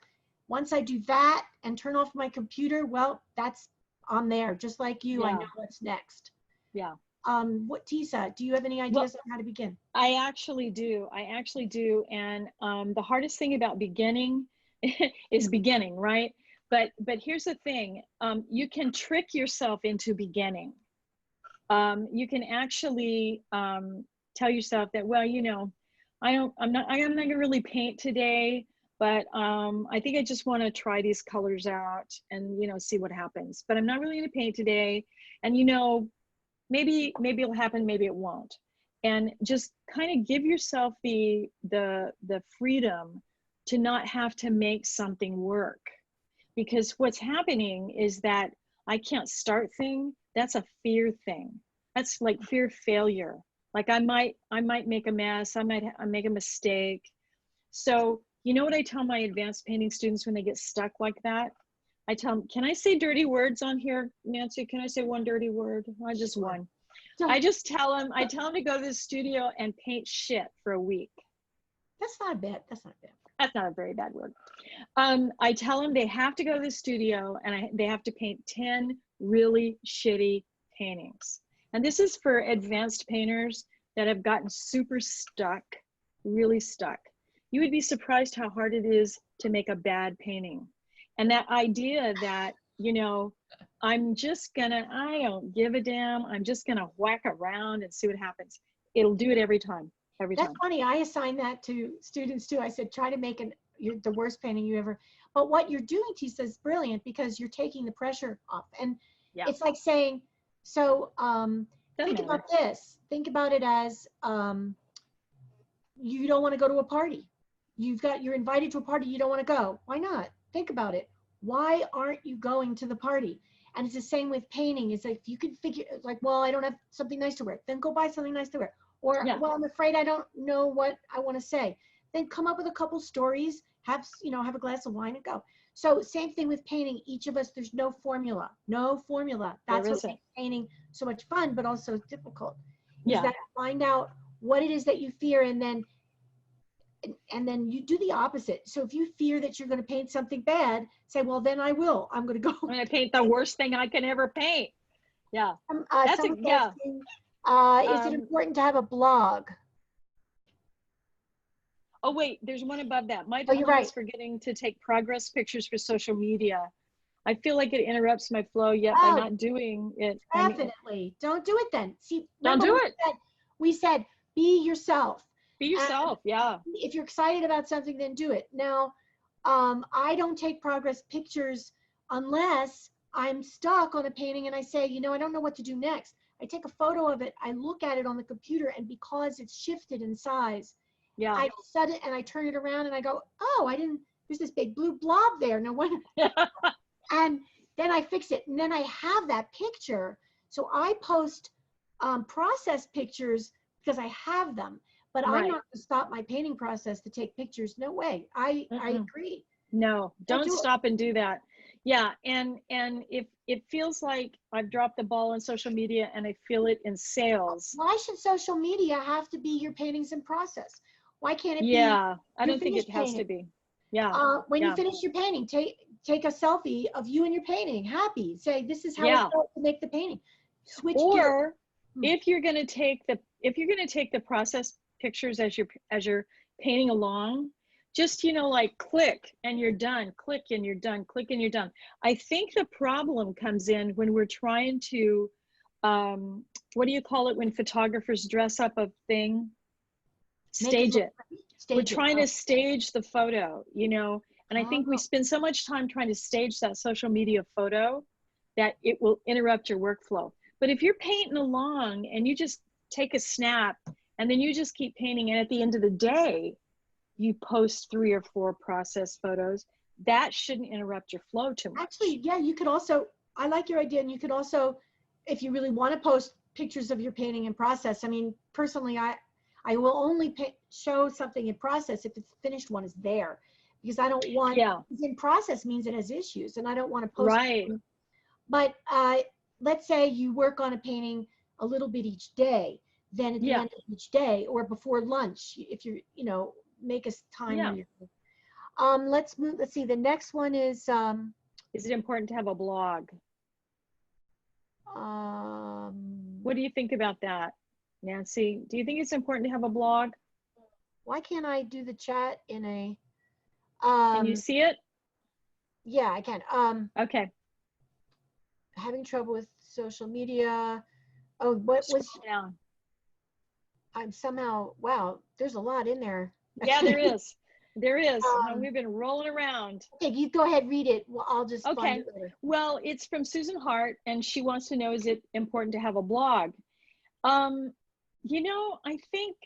Speaker 1: once I do that and turn off my computer, well, I'm there, just like you. I know what's next.
Speaker 2: Yeah.
Speaker 1: Tesia, do you have any ideas on how to begin?
Speaker 2: I actually do. And the hardest thing about beginning is beginning, right? But here's the thing. You can trick yourself into beginning. You can actually tell yourself that, well, you know, I'm not gonna really paint today, but I think I just want to try these colors out and, you know, see what happens. But I'm not really gonna paint today. And, you know, maybe it'll happen, maybe it won't. And just kind of give yourself the freedom to not have to make something work. Because what's happening is that I can't start thing, that's a fear thing. That's like fear of failure. Like I might make a mess, I make a mistake. So, you know what I tell my advanced painting students when they get stuck like that? I tell them, can I say dirty words on here, Nancy? Can I say one dirty word? Just one. I just tell them, to go to the studio and paint shit for a week.
Speaker 1: That's not bad. That's
Speaker 2: not a very bad word. I tell them they have to go to the studio and they have to paint 10 really shitty paintings. And this is for advanced painters that have gotten super stuck, really stuck. You would be surprised how hard it is to make a bad painting. And that idea that, you know, I don't give a damn. I'm just gonna whack around and see what happens. It'll do it every time.
Speaker 1: That's funny. I assign that to students too. I said, try to make the worst painting you ever. But what you're doing, Tesia, is brilliant because you're taking the pressure off. And it's like saying, so think about this. Think about it as you don't want to go to a party. you're invited to a party, you don't want to go. Why not? Think about it. Why aren't you going to the party? And it's the same with painting. It's like, if you can figure, like, well, I don't have something nice to wear, then go buy something nice to wear. Or,
Speaker 2: Yeah.
Speaker 1: well, I'm afraid I don't know what I want to say. Then come up with a couple stories, have a glass of wine and go. So same thing with painting. Each of us, there's no formula. No formula. That's what makes painting so much fun, but also difficult. Is that find out what it is that you fear, and then you do the opposite. So if you fear that you're going to paint something bad, say, well, then I'm going to go.
Speaker 2: I'm going to paint the worst thing I can ever paint. Yeah.
Speaker 1: That's asking, is it important to have a blog?
Speaker 2: Oh, wait, there's one above that. My
Speaker 1: you're right.
Speaker 2: is forgetting to take progress pictures for social media. I feel like it interrupts my flow, yet by not doing it.
Speaker 1: Definitely. Don't do it then. See,
Speaker 2: don't do it.
Speaker 1: We said, be yourself.
Speaker 2: Be yourself, yeah.
Speaker 1: If you're excited about something, then do it. Now, I don't take progress pictures unless I'm stuck on a painting and I say, I don't know what to do next. I take a photo of it, I look at it on the computer, and because it's shifted in size, I set it and I turn it around and I go, oh, there's this big blue blob there. No wonder. And then I fix it. And then I have that picture. So I post process pictures because I have them. But I'm not going to stop my painting process to take pictures. No way. I agree.
Speaker 2: No, don't stop and do that. Yeah, and if it feels like I've dropped the ball on social media and I feel it in sales.
Speaker 1: Why should social media have to be your paintings in process? Why can't it be?
Speaker 2: Yeah, I don't think it has to be. Yeah.
Speaker 1: When you finish your painting, take a selfie of you and your painting, happy. Say, this is how I felt to make the painting. Switch gear.
Speaker 2: If you're going to take the process pictures as you're painting along, just like click and you're done, click and you're done, click and you're done. I think the problem comes in when we're trying to what do you call it when photographers dress up a thing? Stage it. We're trying to stage the photo, and I think we spend so much time trying to stage that social media photo that it will interrupt your workflow. But if you're painting along and you just take a snap and then you just keep painting, and at the end of the day, you post 3 or 4 process photos, that shouldn't interrupt your flow too much.
Speaker 1: Actually, yeah, you could also, I like your idea, and you could also, if you really want to post pictures of your painting in process, I mean, personally, I will only show something in process if the finished one is there, because I don't want, in process means it has issues, and I don't want to post.
Speaker 2: Right.
Speaker 1: Them. But let's say you work on a painting a little bit each day, then at the end of each day or before lunch, if you're, make a time. Let's see, the next one is
Speaker 2: it important to have a blog? What do you think about that, Nancy? Do you think it's important to have a blog?
Speaker 1: Why can't I do the chat in a
Speaker 2: can you see it?
Speaker 1: Yeah, I can.
Speaker 2: Okay.
Speaker 1: Having trouble with social media. Oh, what was
Speaker 2: down?
Speaker 1: I'm somehow, wow, there's a lot in there.
Speaker 2: Yeah, there is. There is. We've been rolling around.
Speaker 1: Okay, you go ahead, read it. Well, I'll just
Speaker 2: find
Speaker 1: it later.
Speaker 2: Well, it's from Susan Hart, and she wants to know, is it important to have a blog? I think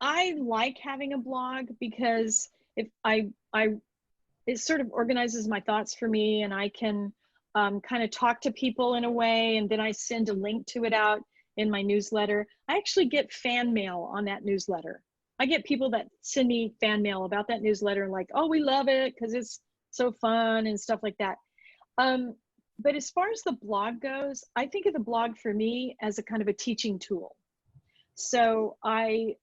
Speaker 2: I like having a blog because if it sort of organizes my thoughts for me, and I can kind of talk to people in a way, and then I send a link to it out in my newsletter. I actually get fan mail on that newsletter. I get people that send me fan mail about that newsletter and like, oh, we love it because it's so fun and stuff like that. But as far as the blog goes, I think of the blog for me as a kind of a teaching tool. So I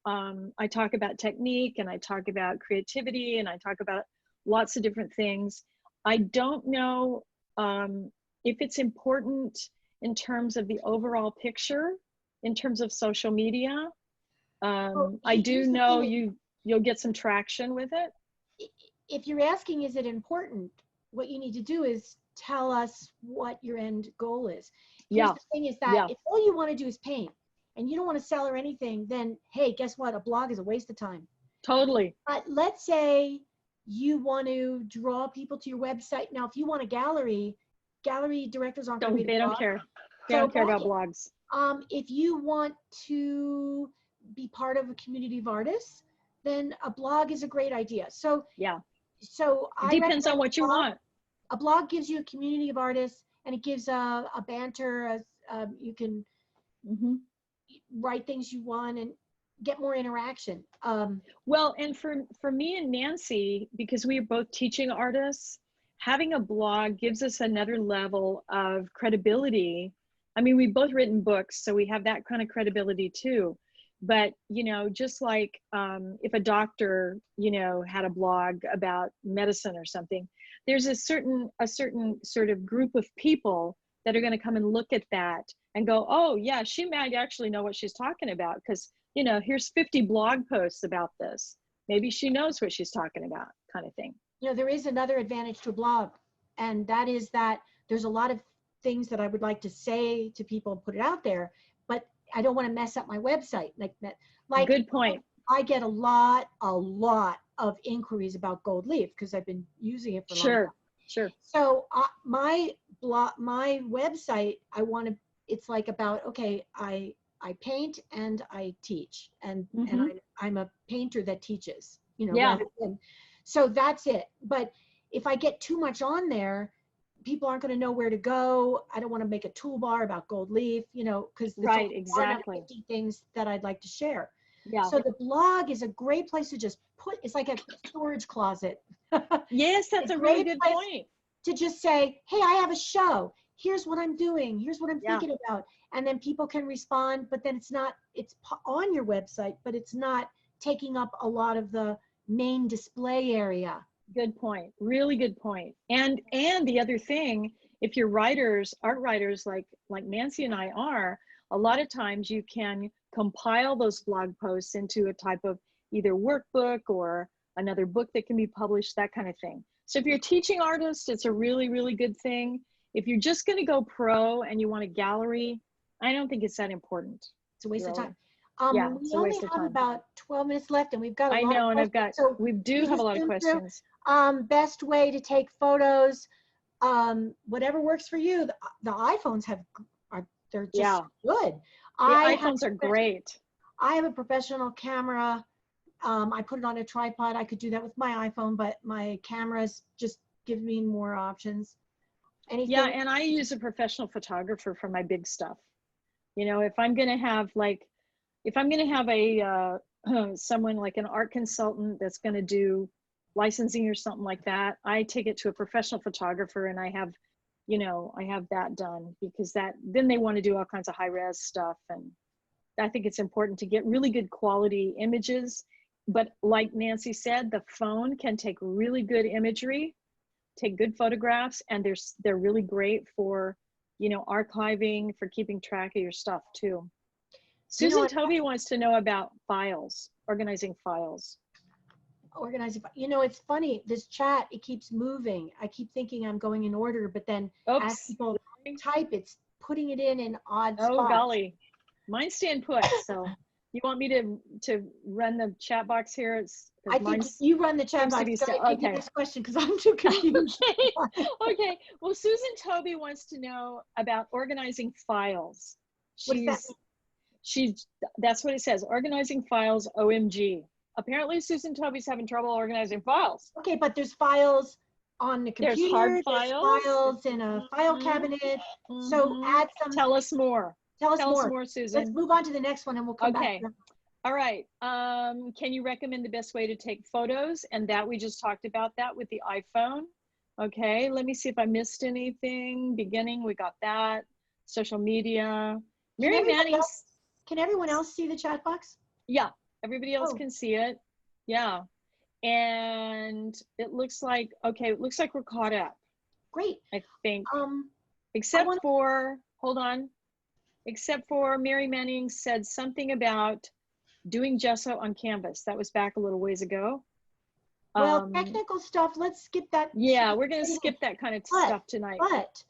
Speaker 2: talk about technique, and I talk about creativity, and I talk about lots of different things. I don't know if it's important in terms of the overall picture, in terms of social media. I do know you'll get some traction with it.
Speaker 1: If you're asking, is it important? What you need to do is tell us what your end goal is. Here's the thing is that if all you want to do is paint and you don't want to sell or anything, then hey, guess what? A blog is a waste of time.
Speaker 2: Totally.
Speaker 1: But let's say you want to draw people to your website. Now, if you want a gallery directors aren't going to
Speaker 2: They don't care. They don't care about blogs.
Speaker 1: If you want to be part of a community of artists, then a blog is a great idea. So
Speaker 2: Yeah.
Speaker 1: so I
Speaker 2: Depends on
Speaker 1: recommend
Speaker 2: what you want.
Speaker 1: a blog gives you a community of artists, and it gives a banter. You can
Speaker 2: Hmm.
Speaker 1: write things you want and get more interaction.
Speaker 2: Well, and for me and Nancy, because we are both teaching artists, having a blog gives us another level of credibility. I mean, we've both written books, so we have that kind of credibility too. But, you know, just like if a doctor, you know, had a blog about medicine or something, there's a certain sort of group of people that are going to come and look at that and go, oh yeah, she might actually know what she's talking about, because, you know, here's 50 blog posts about this. Maybe she knows what she's talking about, kind of thing.
Speaker 1: You know, there is another advantage to a blog, and that is that there's a lot of things that I would like to say to people, put it out there, but I don't want to mess up my website like that. Like,
Speaker 2: good point.
Speaker 1: I get a lot of inquiries about gold leaf because I've been using it for a long time.
Speaker 2: Sure.
Speaker 1: So my website, it's like about, okay, I paint and I teach, and I'm a painter that teaches, you know.
Speaker 2: Yeah.
Speaker 1: So that's it. But if I get too much on there, people aren't going to know where to go. I don't want to make a toolbar about gold leaf, you know, because
Speaker 2: right, exactly,
Speaker 1: 50 things that I'd like to share.
Speaker 2: Yeah.
Speaker 1: So the blog is a great place to just put. It's like a storage closet.
Speaker 2: Yes, that's a really good point.
Speaker 1: To just say, hey, I have a show. Here's what I'm doing. Here's what I'm thinking about. And then people can respond, but then it's on your website, but it's not taking up a lot of the main display area.
Speaker 2: Good point. Really good point. And the other thing, if you're art writers like Nancy and I are, a lot of times you can compile those blog posts into a type of either workbook or another book that can be published, that kind of thing. So if you're a teaching artist, it's a really, really good thing. If you're just going to go pro and you want a gallery, I don't think it's that important.
Speaker 1: It's a waste of time.
Speaker 2: Yeah,
Speaker 1: we only have about 12 minutes left, and we've got a lot of questions.
Speaker 2: So we do have a lot of questions.
Speaker 1: Best way to take photos, whatever works for you. The iPhones they're just good.
Speaker 2: iPhones are great.
Speaker 1: I have a professional camera. I put it on a tripod. I could do that with my iPhone, but my cameras just give me more options. Anything?
Speaker 2: Yeah, and I use a professional photographer for my big stuff. You know, if I'm going to have someone like an art consultant that's going to do licensing or something like that, I take it to a professional photographer, and I have that done, because then they want to do all kinds of high res stuff. And I think it's important to get really good quality images. But like Nancy said, the phone can take really good imagery, take good photographs, and they're really great for, you know, archiving, for keeping track of your stuff too. Susan Toby wants to know about files, organizing files.
Speaker 1: You know, it's funny, this chat, it keeps moving. I keep thinking I'm going in order, but then as people type, it's putting it in odd spots.
Speaker 2: Oh golly, mine's staying put. So you want me to run the chat box here?
Speaker 1: I think you run the chat box. Okay. Next question, because I'm too confused.
Speaker 2: Okay. Well, Susan Toby wants to know about organizing files. That's what it says. Organizing files. OMG. Apparently, Susan Toby's having trouble organizing files.
Speaker 1: Okay, but there's files on the computer.
Speaker 2: There's hard files.
Speaker 1: Files in a file cabinet. So add some.
Speaker 2: Tell us more.
Speaker 1: Tell us more,
Speaker 2: Susan.
Speaker 1: Let's move on to the next one, and we'll come back.
Speaker 2: All right. Can you recommend the best way to take photos? And that we just talked about that with the iPhone. Okay. Let me see if I missed anything. Beginning, we got that. Social media. Mary Manning.
Speaker 1: Can everyone else see the chat box?
Speaker 2: Yeah. Everybody else can see it. Yeah. And it looks like, we're caught up.
Speaker 1: Great.
Speaker 2: I think. Except for Mary Manning said something about doing gesso on canvas. That was back a little ways ago.
Speaker 1: Well, technical stuff, let's skip that.
Speaker 2: Yeah, we're going to skip that kind of stuff tonight.
Speaker 1: But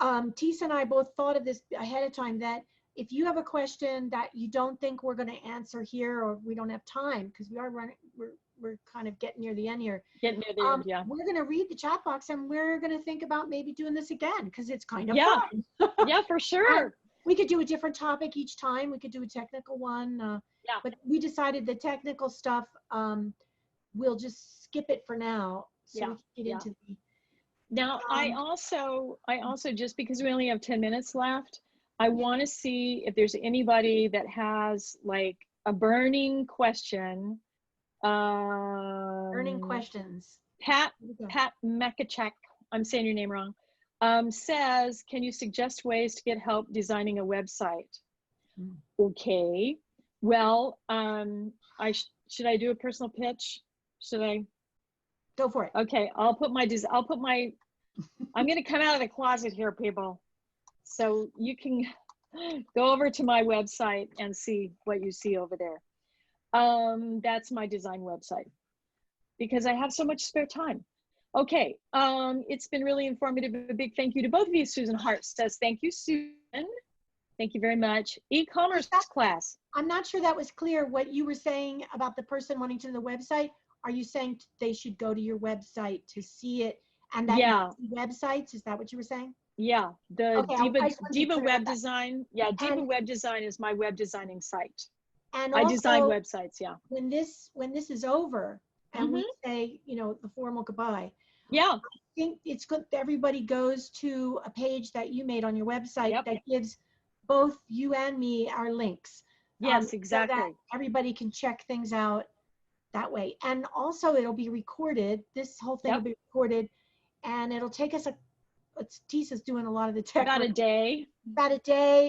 Speaker 1: Tesia and I both thought of this ahead of time, that if you have a question that you don't think we're going to answer here, or we don't have time, because we're kind of getting near the end here.
Speaker 2: Getting near the end, yeah.
Speaker 1: We're going to read the chat box, and we're going to think about maybe doing this again, because it's kind of fun.
Speaker 2: Yeah, for sure.
Speaker 1: We could do a different topic each time. We could do a technical one.
Speaker 2: Yeah.
Speaker 1: But we decided the technical stuff, we'll just skip it for now. So
Speaker 2: Yeah,
Speaker 1: we can get
Speaker 2: yeah.
Speaker 1: into the,
Speaker 2: Now, I also, just because we only have 10 minutes left, I want to see if there's anybody that has like a burning question.
Speaker 1: burning questions.
Speaker 2: Pat Mekachek, I'm saying your name wrong, says, can you suggest ways to get help designing a website? Okay, well, should I do a personal pitch? Should I?
Speaker 1: Go for it.
Speaker 2: Okay, I'm gonna come out of the closet here, people. So you can go over to my website and see what you see over there. That's my design website because I have so much spare time. Okay, it's been really informative. A big thank you to both of you. Susan Hart says, thank you, Susan. Thank you very much. E-commerce class.
Speaker 1: I'm not sure that was clear what you were saying about the person wanting to know the website. Are you saying they should go to your website to see it and that websites? Is that what you were saying?
Speaker 2: Yeah, the
Speaker 1: okay,
Speaker 2: Diva Web Design. Yeah, Diva Web Design is my web designing site.
Speaker 1: And
Speaker 2: I
Speaker 1: also,
Speaker 2: design websites, yeah.
Speaker 1: When this is over and we say, you know, the formal goodbye.
Speaker 2: Yeah.
Speaker 1: I think it's good that everybody goes to a page that you made on your website that gives both you and me our links.
Speaker 2: Yes, exactly.
Speaker 1: So that everybody can check things out that way. And also it'll be recorded. This whole thing will be recorded and it'll take us Tesia's doing a lot of the tech.
Speaker 2: About a day.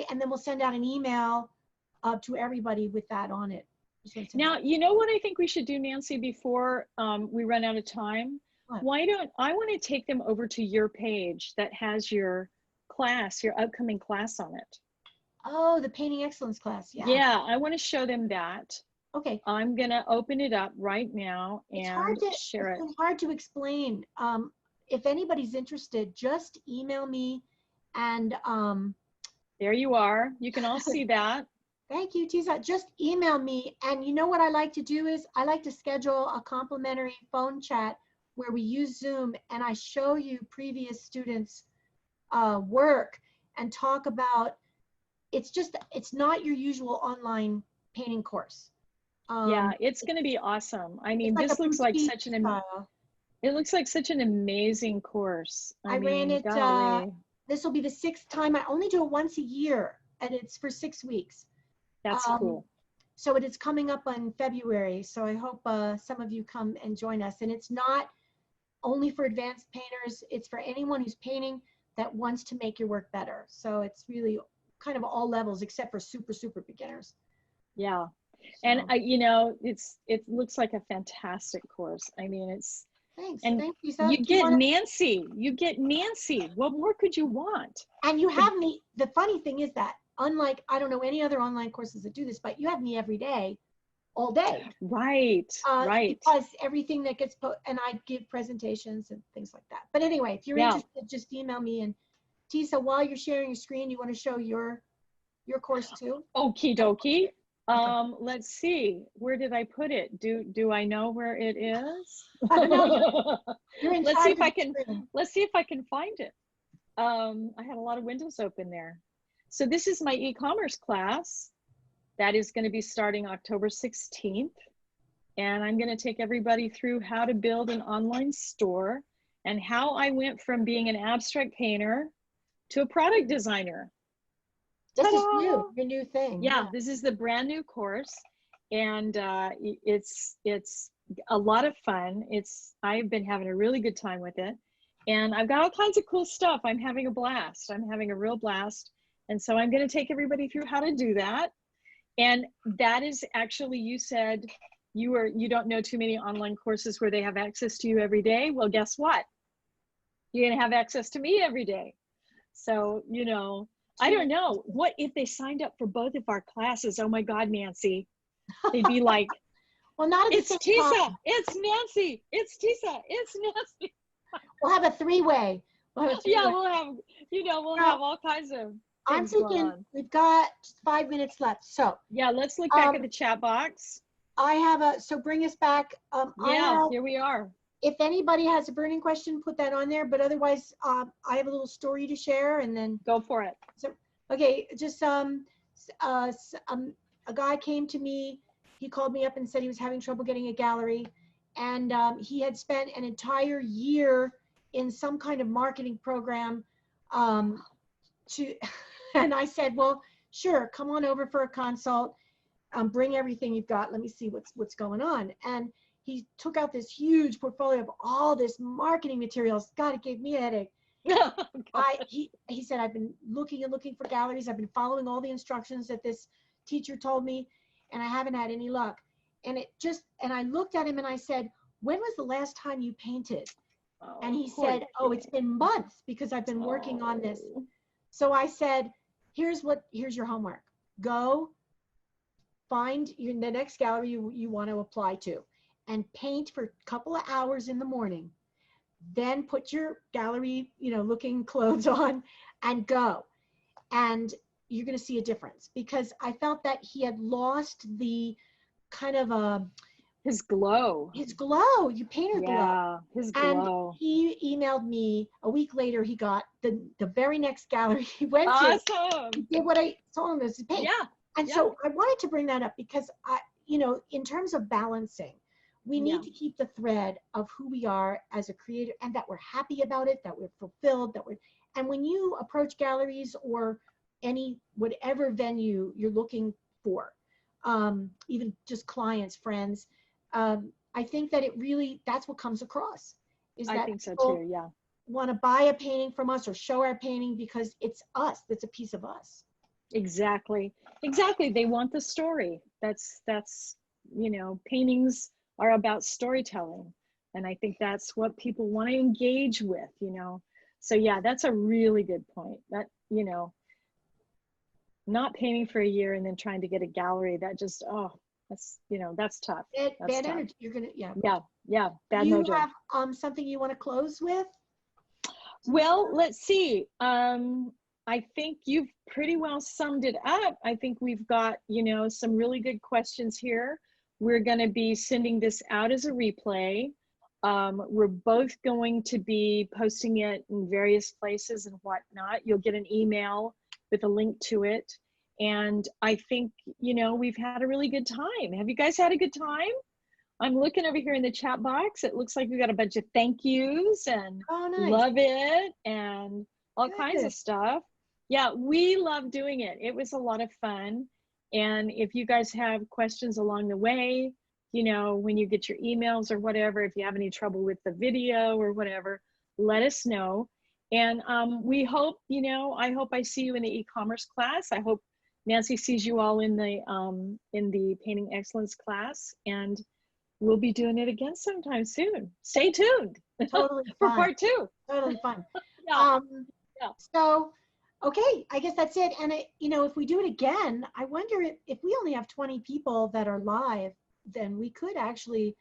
Speaker 1: And then we'll send out an email to everybody with that on it.
Speaker 2: Now, you know what I think we should do, Nancy, before we run out of time? Why don't I want to take them over to your page that has your class, your upcoming class on it.
Speaker 1: Oh, the Painting Excellence class. Yeah.
Speaker 2: Yeah, I want to show them that.
Speaker 1: Okay.
Speaker 2: I'm going to open it up right now and share it.
Speaker 1: It's hard to explain. If anybody's interested, just email me and
Speaker 2: there you are. You can all see that.
Speaker 1: Thank you, Tesia. Just email me. And you know what I like to do is I like to schedule a complimentary phone chat where we use Zoom and I show you previous students' work and talk about, it's not your usual online painting course.
Speaker 2: Yeah, it's going to be awesome. I mean, this looks like such an amazing course. I mean,
Speaker 1: ran it, this will be the 6th time. I only do it once a year and it's for 6 weeks.
Speaker 2: That's cool.
Speaker 1: So it is coming up in February. So I hope some of you come and join us. And it's not only for advanced painters. It's for anyone who's painting that wants to make your work better. So it's really kind of all levels except for super, super beginners.
Speaker 2: Yeah. And you know, it looks like a fantastic course. I mean, it's
Speaker 1: thanks.
Speaker 2: And
Speaker 1: thank you.
Speaker 2: You get Nancy. You get Nancy. What more could you want?
Speaker 1: And you have me. The funny thing is that unlike, I don't know any other online courses that do this, but you have me every day, all day.
Speaker 2: Right. Right.
Speaker 1: Because everything that gets put, and I give presentations and things like that. But anyway, if you're interested, just email me. And Tesia, while you're sharing your screen, you want to show your course too?
Speaker 2: Okie dokie. Let's see. Where did I put it? Do I know where it is? Let's see if I can find it. I had a lot of windows open there. So this is my e-commerce class that is going to be starting October 16th. And I'm going to take everybody through how to build an online store and how I went from being an abstract painter to a product designer.
Speaker 1: This is new, your new thing.
Speaker 2: Yeah, this is the brand new course. And it's a lot of fun. I've been having a really good time with it. And I've got all kinds of cool stuff. I'm having a blast. I'm having a real blast. And so I'm going to take everybody through how to do that. And that is actually, you said you don't know too many online courses where they have access to you every day. Well, guess what? You're going to have access to me every day. So, you know, I don't know. What if they signed up for both of our classes? Oh my God, Nancy. They'd be like,
Speaker 1: well, not
Speaker 2: it's Tesia, it's Nancy, it's Tesia, it's Nancy.
Speaker 1: We'll have a three-way.
Speaker 2: Yeah, we'll have all kinds of
Speaker 1: I'm thinking we've got 5 minutes left. So
Speaker 2: yeah, let's look back at the chat box.
Speaker 1: I have so bring us back.
Speaker 2: Here we are.
Speaker 1: If anybody has a burning question, put that on there. But otherwise, I have a little story to share, and then
Speaker 2: go for it.
Speaker 1: So, okay, just a guy came to me he called me up and said he was having trouble getting a gallery. And he had spent an entire year in some kind of marketing program to, and I said, well, sure, come on over for a consult. Bring everything you've got. Let me see what's going on. And he took out this huge portfolio of all this marketing materials. God, it gave me a headache. He said, I've been looking and looking for galleries. I've been following all the instructions that this teacher told me, and I haven't had any luck. And I looked at him and I said, when was the last time you painted? And he said, oh, it's been months because I've been working on this. So I said, here's your homework. Go find the next gallery you want to apply to and paint for a couple of hours in the morning. Then put your gallery, looking clothes on and go. And you're going to see a difference, because I felt that he had lost the kind of
Speaker 2: his glow.
Speaker 1: You painter glow.
Speaker 2: Yeah, his glow.
Speaker 1: And he emailed me a week later. He got the very next gallery he went to.
Speaker 2: Awesome.
Speaker 1: He did what I told him to paint.
Speaker 2: Yeah.
Speaker 1: And so I wanted to bring that up because in terms of balancing, we need to keep the thread of who we are as a creator, and that we're happy about it, that we're fulfilled, and when you approach galleries or whatever venue you're looking for, even just clients, friends, I think that that's what comes across.
Speaker 2: I think so too, yeah.
Speaker 1: Want to buy a painting from us or show our painting because it's us, that's a piece of us.
Speaker 2: Exactly. They want the story. That's paintings are about storytelling, and I think that's what people want to engage with, so yeah, that's a really good point. That not painting for a year and then trying to get a gallery, that just that's tough.
Speaker 1: Bad energy. You're gonna
Speaker 2: bad
Speaker 1: you
Speaker 2: mojo.
Speaker 1: Have something you want to close with?
Speaker 2: Well, let's see. I think you've pretty well summed it up. I think we've got some really good questions here. We're going to be sending this out as a replay. We're both going to be posting it in various places and whatnot. You'll get an email with a link to it. And I think, we've had a really good time. Have you guys had a good time? I'm looking over here in the chat box. It looks like we got a bunch of thank yous and
Speaker 1: nice.
Speaker 2: Love it and all kinds of stuff. Yeah, we love doing it. It was a lot of fun. And if you guys have questions along the way, when you get your emails or whatever, if you have any trouble with the video or whatever, let us know. And we hope, I hope I see you in the e-commerce class. I hope Nancy sees you all in the Painting Excellence class, and we'll be doing it again sometime soon. Stay tuned.
Speaker 1: Totally
Speaker 2: for
Speaker 1: fun.
Speaker 2: part 2.
Speaker 1: Totally fun.
Speaker 2: Yeah.
Speaker 1: So, okay, I guess that's it. And if we do it again, I wonder if we only have 20 people that are live, then we could actually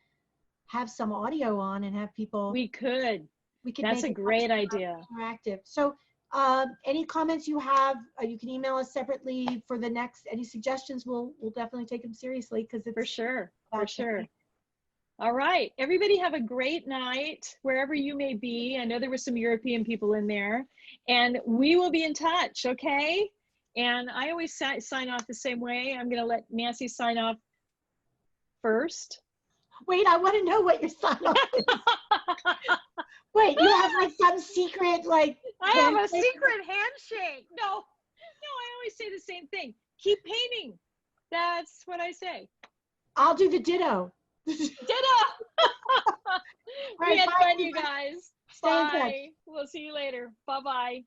Speaker 1: have some audio on and have people.
Speaker 2: We could. That's
Speaker 1: make
Speaker 2: a great idea.
Speaker 1: Interactive. So, any comments you have, you can email us separately for the next. Any suggestions? We'll definitely take them seriously, because it's
Speaker 2: for sure. All right, everybody have a great night wherever you may be. I know there were some European people in there, and we will be in touch, okay? And I always sign off the same way. I'm gonna let Nancy sign off first.
Speaker 1: Wait, I want to know what your sign off is. Wait, you have like some secret, like.
Speaker 2: I have a secret handshake. No, I always say the same thing. Keep painting. That's what I say.
Speaker 1: I'll do the ditto.
Speaker 2: Ditto. We had fun, you guys. Bye. We'll see you later. Bye-bye.